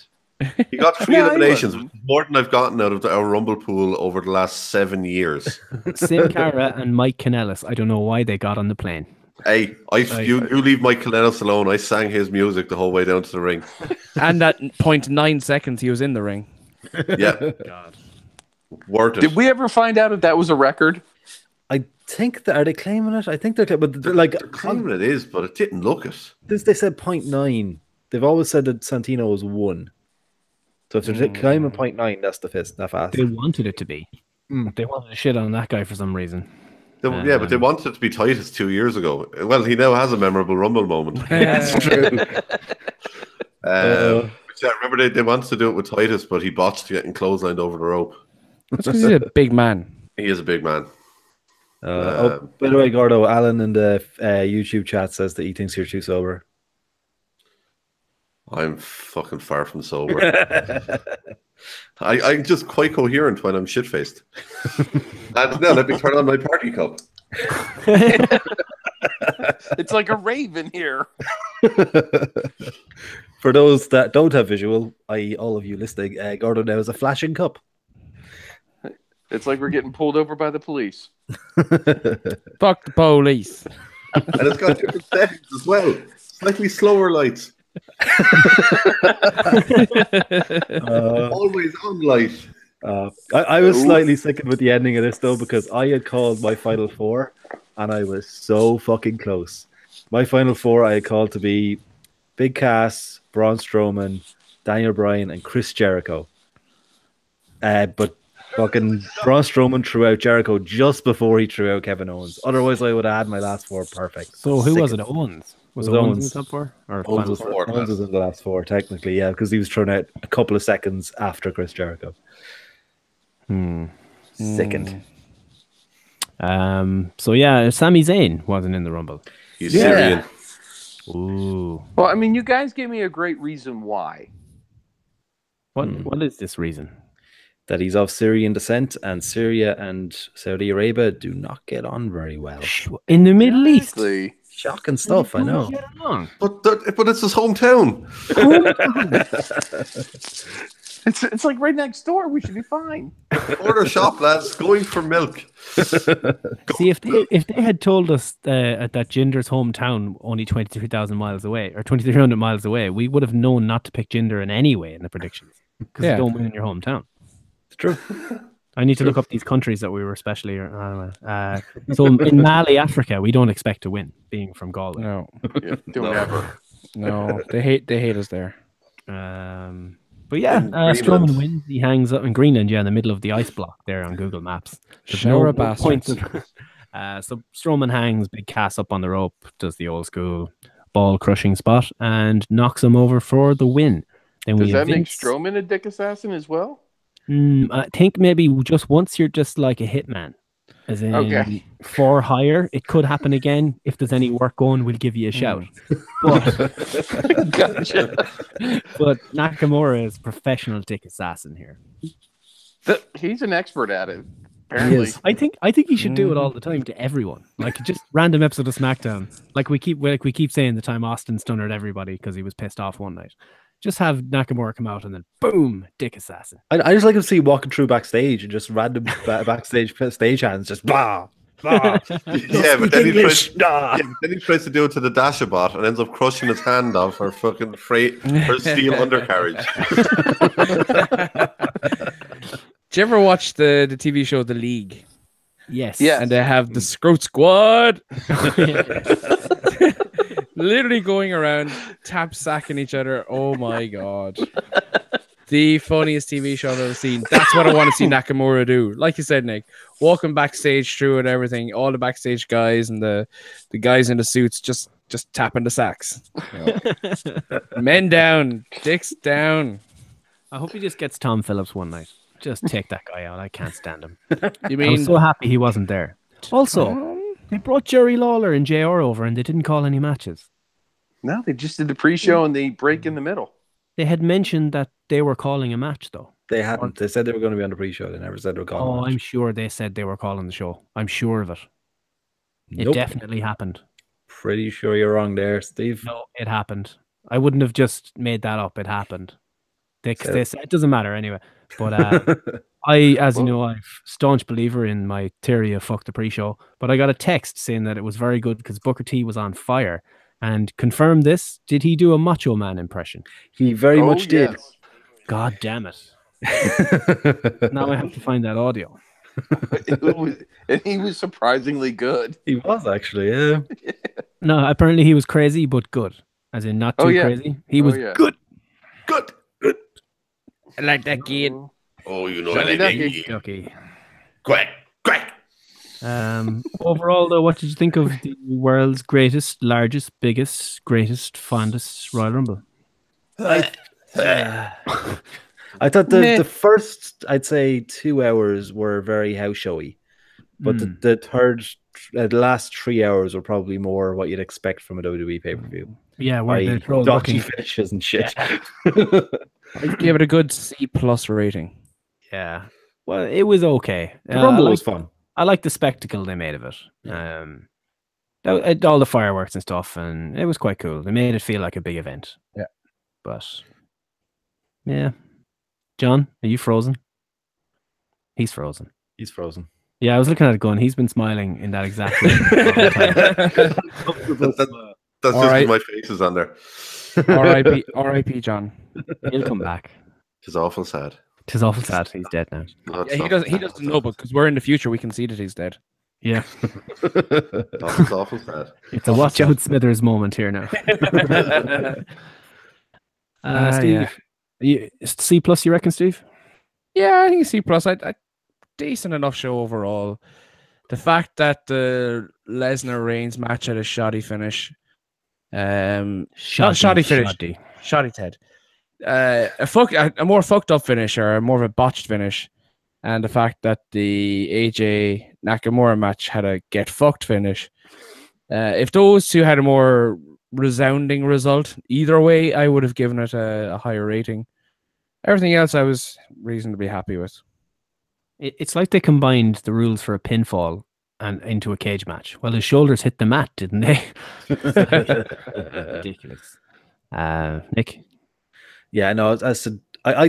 He got 3 Yeah, he eliminations, wasn't. more than I've gotten out of our Rumble pool over the last 7 years. Sin Cara and Mike Kanellis. I don't know why they got on the plane. Hey, you leave Mike Kanellis alone. I sang his music the whole way down to the ring. And at 0.9 seconds, he was in the ring. Yeah, God. worth it. Did we ever find out if that was a record? I think that, are they claiming it? I think but they're like, Claiming it is, but it didn't look it. since they said 0.9, they've always said that Santino was 1. So if they're claiming 0.9, that's that fast. They wanted it to be. They wanted to shit on that guy for some reason. Yeah, but they wanted it to be Titus 2 years ago. Well, he now has a memorable Rumble moment. That's true. Yeah, remember they wanted to do it with Titus, but he botched getting clotheslined over the rope. That's because he's a big man. He is a big man. By the way, Gordo, Alan in the YouTube chat says that he thinks you're too sober. I'm fucking far from sober. I'm just quite coherent when I'm shit-faced. And now let me turn on my party cup. It's like a rave in here. For those that don't have visual, i.e. all of you listening, Gordo now is a flashing cup. It's like we're getting pulled over by the police. Fuck the police. And it's got different settings as well. Slightly slower lights. Always on light. I was slightly sickened with the ending of this though, because I had called my final four and I was so fucking close. My final four I had called to be Big Cass, Braun Strowman, Daniel Bryan, and Chris Jericho. But fucking Braun Strowman threw out Jericho just before he threw out Kevin Owens. Otherwise, I would have had my last four perfect. So who was it? Owens? Was it Owens in the top four? Or Owens was in the last four, technically, yeah, because he was thrown out a couple of seconds after Chris Jericho. Sickened. So yeah, Sami Zayn wasn't in the Rumble. He's Syrian. Ooh. Well, I mean, you guys gave me a great reason why. What is this reason? That he's of Syrian descent, and Syria and Saudi Arabia do not get on very well. In the Middle East. Shocking stuff, I know. But it's his hometown. It's like right next door. We should be fine. Order shop, lads. Going for milk. See, if they had told us that Jinder's hometown only 23,000 miles away or 2,300 miles away, we would have known not to pick Jinder in any way in the predictions because you don't win in your hometown. It's true. I need to look up these countries that we were especially. So in Mali, Africa, we don't expect to win, being from Galway. No, Don't ever. no, they hate us there. But yeah, Strowman wins. He hangs up in Greenland, in the middle of the ice block there on Google Maps. Shower bastards. So Strowman hangs Big Cass up on the rope, does the old school ball crushing spot, and knocks him over for the win. Then Does that make Strowman a dick assassin as well? I think maybe just once you're just like a hitman, as in for hire. It could happen again. If there's any work going, we'll give you a shout. But, Gotcha. but Nakamura is professional dick assassin here. He's an expert at it. Apparently, I think he should do it all the time to everyone. Like just random episode of SmackDown. Like we keep saying the time Austin stunnered everybody because he was pissed off one night. Just have Nakamura come out and then boom, dick assassin. I just like to see walking through backstage and just random backstage stage hands just blah. Yeah, but then he tries to do it to the Dashabot and ends up crushing his hand off her fucking her steel undercarriage. Did you ever watch the TV show The League? Yes. Yeah. And they have the Scroat Squad. Literally going around tap sacking each other. Oh my god. The funniest TV show I've ever seen. That's what I want to see Nakamura do. Like you said, Nick, walking backstage through and everything, all the backstage guys and the guys in the suits just tapping the sacks. You know. Men down, dicks down. I hope he just gets Tom Phillips one night. Just take that guy out. I can't stand him. You I'm mean so happy he wasn't there. Also, they brought Jerry Lawler and JR over and they didn't call any matches. No, they just did the pre-show and the break in the middle. They had mentioned that they were calling a match, though. They hadn't. They said they were going to be on the pre-show. They never said they were calling. Oh, I'm sure they said they were calling the show. I'm sure of it. It Nope. definitely happened. Pretty sure you're wrong there, Steve. No, it happened. I wouldn't have just made that up. It happened. It doesn't matter anyway. But as you know, I'm a staunch believer in my theory of fuck the pre-show. But I got a text saying that it was very good because Booker T was on fire. And confirm this, did he do a Macho Man impression? He very much did. Yes. God damn it. Now I have to find that audio. And he was surprisingly good. He was actually, yeah. No, apparently he was crazy, but good. As in not too crazy. He was good. Good. I like that kid. Oh, you know Johnny that Ducky. Okay. Quack. Overall, though, what did you think of the world's greatest, largest, biggest, greatest, fondest Royal Rumble? I thought the first, I'd say, 2 hours were very house showy, but the last 3 hours were probably more what you'd expect from a WWE pay-per-view. Yeah, where they're dodgy finishes and shit. I'd give it a good C+ rating. Yeah, well, it was okay. The Rumble was fun. I like the spectacle they made of it. All the fireworks and stuff, and it was quite cool. They made it feel like a big event. Yeah, but yeah, John, are you frozen? He's frozen. He's frozen. Yeah, I was looking at it going, he's been smiling in that exact way. That's just right. My face is on there. R.I.P. John. He'll come back. It's awful sad. He's dead now. No, he doesn't know, but because we're in the future, we can see that he's dead. Yeah. It's awful sad. It's a watch out Smithers moment here now. Steve, C+, you reckon, Steve? Yeah, I think C+. I decent enough show overall. The fact that the Lesnar Reigns match had a shoddy finish. Shoddy finish. Shoddy Ted. A more fucked up finish, or more of a botched finish, and the fact that the AJ Nakamura match had a get fucked finish. If those two had a more resounding result, either way, I would have given it a higher rating. Everything else, I was reasonably happy with. It's like they combined the rules for a pinfall and into a cage match. Well, his shoulders hit the mat, didn't they? Ridiculous. Nick? Yeah, no, I thought I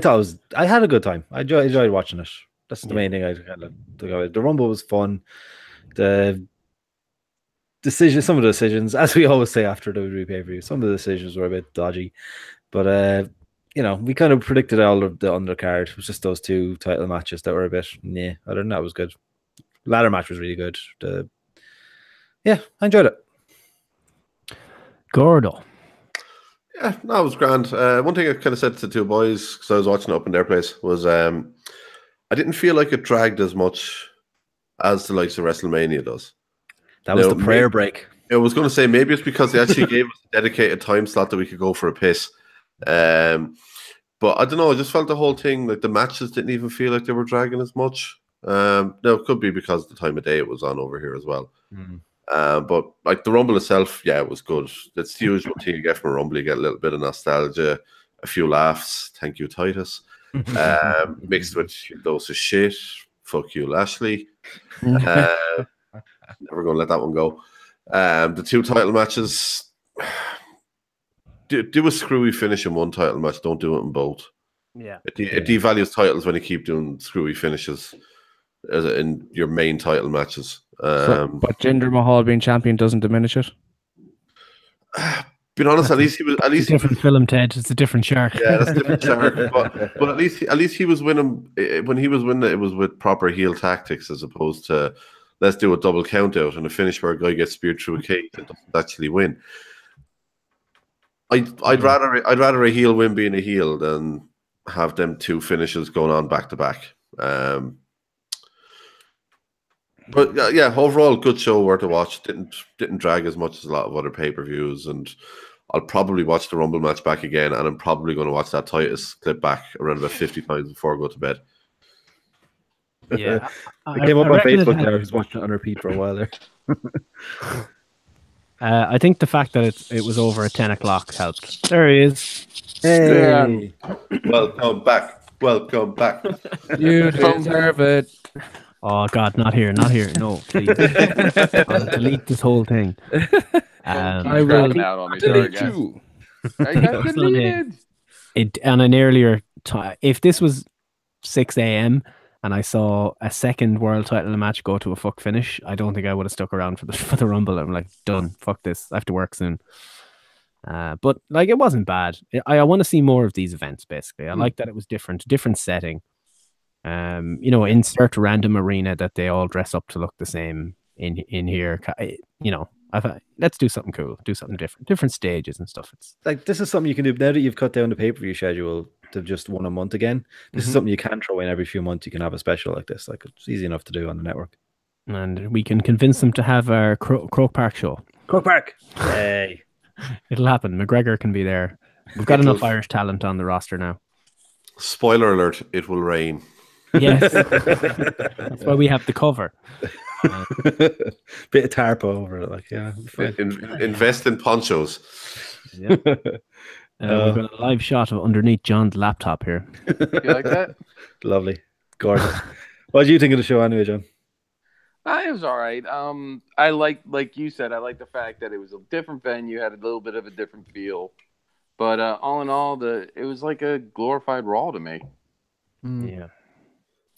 had a good time. I enjoyed watching it. That's the main thing I kind of took away. The Rumble was fun. Some of the decisions, as we always say after the pay-per-view, some of the decisions were a bit dodgy. But we kind of predicted all of the undercard. It was just those two title matches that were a bit, other than that, it was good. Ladder match was really good. I enjoyed it. Gordo. Yeah, no, it was grand. One thing I kind of said to the two boys, because I was watching it up in their place, was I didn't feel like it dragged as much as the likes of WrestleMania does. That was the prayer break. I was going to say, maybe it's because they actually gave us a dedicated time slot that we could go for a piss. But I don't know, I just felt the whole thing, like the matches didn't even feel like they were dragging as much. No, it could be because of the time of day it was on over here as well. But like the Rumble itself, yeah, it was good. That's the usual thing you get from a Rumble. You get a little bit of nostalgia, a few laughs. Thank you, Titus. Mixed with a dose of shit. Fuck you, Lashley. Never going to let that one go. The two title matches. Do a screwy finish in one title match. Don't do it in both. Yeah. It devalues titles when you keep doing screwy finishes in your main title matches. But Jinder Mahal being champion doesn't diminish it. Being honest, at least he was. At least it's a different film, Ted. It's a different shark. Yeah, that's a different shark. But at least he was winning. When he was winning, it was with proper heel tactics as opposed to let's do a double count out and a finish where a guy gets speared through a cage and doesn't actually win. I'd rather a heel win being a heel than have them two finishes going on back to back. But yeah, overall, good show, worth a watch. Didn't drag as much as a lot of other pay-per-views, and I'll probably watch the Rumble match back again, and I'm probably going to watch that Titus clip back around about 50 times before I go to bed. Yeah, I came up on Facebook there. I was watching it on repeat for a while there. I think the fact that it was over at 10 o'clock helped. There he is. Hey, welcome back. Welcome back. You deserve it. Oh God, not here. No, please. I'll delete this whole thing. I will delete you. I got deleted. On an earlier time, if this was 6 a.m. and I saw a second world title match go to a fuck finish, I don't think I would have stuck around for the Rumble. I'm like, done. Fuck this. I have to work soon. But like, it wasn't bad. I want to see more of these events. Basically, I like that it was different setting. Insert random arena that they all dress up to look the same in here. Let's do something cool, do something different stages and stuff. It's like, this is something you can do now that you've cut down the pay-per-view schedule to just one a month again. This is something you can throw in every few months. You can have a special like this. Like, it's easy enough to do on the network. and we can convince them to have our Croke Park show. Croke Park. Hey. It'll happen. McGregor can be there. We've got enough Irish talent on the roster now. Spoiler alert, it will rain. Yes. That's why we have the cover. Bit of tarp over it, like, yeah. Invest in ponchos. Yeah. We've got a live shot of underneath John's laptop here. You like that? Lovely. Gorgeous. What do you think of the show anyway, John? It was all right. I like you said, I like the fact that it was a different venue, had a little bit of a different feel. But all in all, it was like a glorified Raw to me. Yeah.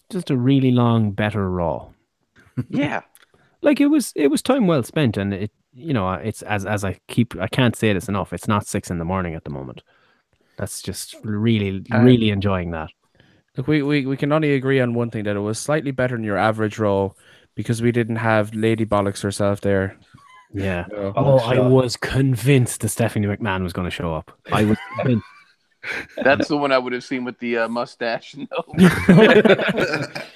Just a really long, better Raw. Yeah. Like it was time well spent, and it's as I can't say this enough. It's not 6 a.m. at the moment. That's just really enjoying that. Look, we can only agree on one thing, that it was slightly better than your average Raw because we didn't have Lady Bollocks herself there. Yeah. I was convinced that Stephanie McMahon was going to show up. I was convinced. That's the one I would have seen with the mustache. No.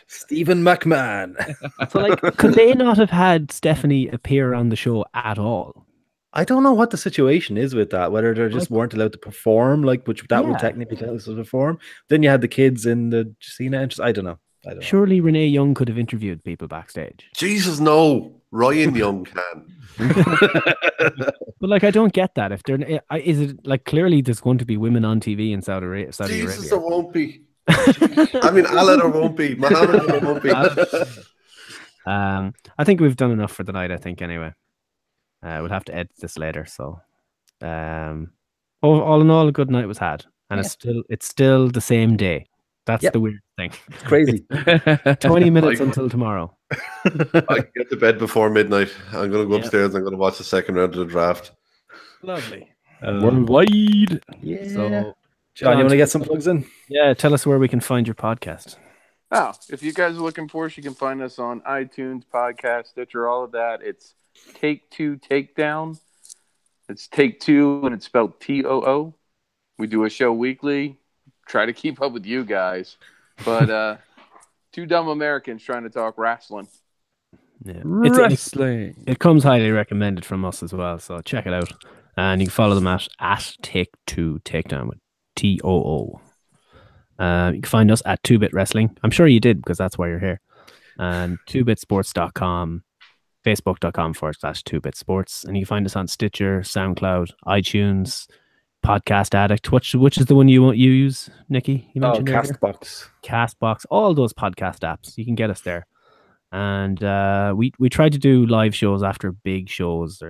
Stephen McMahon. So, like, could they not have had Stephanie appear on the show at all? I don't know what the situation is with that. Whether they just weren't allowed to perform, would technically be allowed to perform. Then you had the kids in the Cena entrance. I don't know. Surely Renee Young could have interviewed people backstage. Jesus, no. Ryan Young can. But like, I don't get that. If there is it like, clearly there's going to be women on TV in Saudi Arabia. Jesus, there won't be. I mean, Allah, there won't be. Muhammad, there won't be. I think we've done enough for the night. I think anyway. We'll have to edit this later. So, all in all, a good night was had, and it's still the same day. That's the weird thing. It's crazy. 20 minutes until tomorrow. I can get to bed before midnight. I'm going to go upstairs. I'm going to watch the second round of the draft. Lovely. Worldwide. Yeah. So, John, you want to get some plugs in? Yeah, tell us where we can find your podcast. Oh, if you guys are looking for us, you can find us on iTunes, Podcast, Stitcher, all of that. It's Take Too Takedown. It's Take Two, and it's spelled TOO. We do a show weekly. Try to keep up with you guys. But two dumb Americans trying to talk wrestling. Yeah. Wrestling. It comes highly recommended from us as well, so check it out. And you can follow them at Take Two Takedown with TOO. You can find us at 2-Bit Wrestling. I'm sure you did, because that's why you're here. And 2bitsports.com, facebook.com/2bit sports. And you can find us on Stitcher, SoundCloud, iTunes, Podcast Addict. Which is the one you use, Nikki? You mentioned Castbox. All those podcast apps. You can get us there. And we try to do live shows after big shows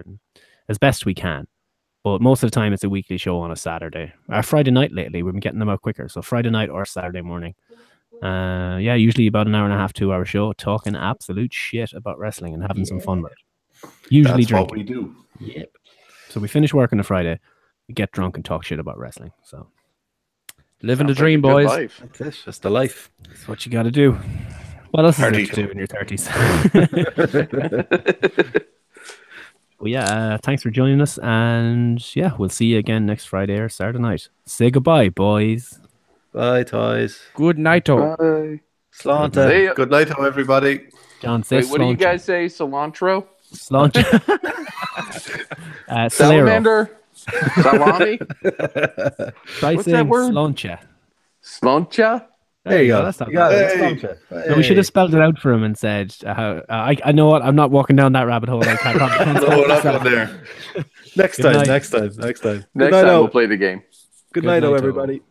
as best we can. But most of the time, it's a weekly show on a Saturday. Friday night lately, we've been getting them out quicker. So Friday night or Saturday morning. Usually about an hour and a half, 2 hour show, talking absolute shit about wrestling and having some fun with it. Usually That's drinking. what we do. Yep. So we finish work on a Friday, we get drunk and talk shit about wrestling. So living the dream, boys. Life. That's it. That's the life. that's what you got to do. What else is there to do in your 30s? Well, yeah, thanks for joining us. And yeah, we'll see you again next Friday or Saturday night. Say goodbye, boys. Bye, toys. Good night, Bye. Slanta. See ya. Good night, everybody. John, say Wait, what do you guys say? Cilantro? Cilantro. Celero. Salamander? Salami? Try What's saying that word? Slancha. Sloncha? There you go. That's not You got bad. it. Hey. Slanta. No, we should have spelled it out for him and said, I know what, I'm not walking down that rabbit hole. I can't No, we're not going there. Next Good time. night. Next time. Good Next night, time oh. we'll play the game. Good Good night, night, oh. everybody.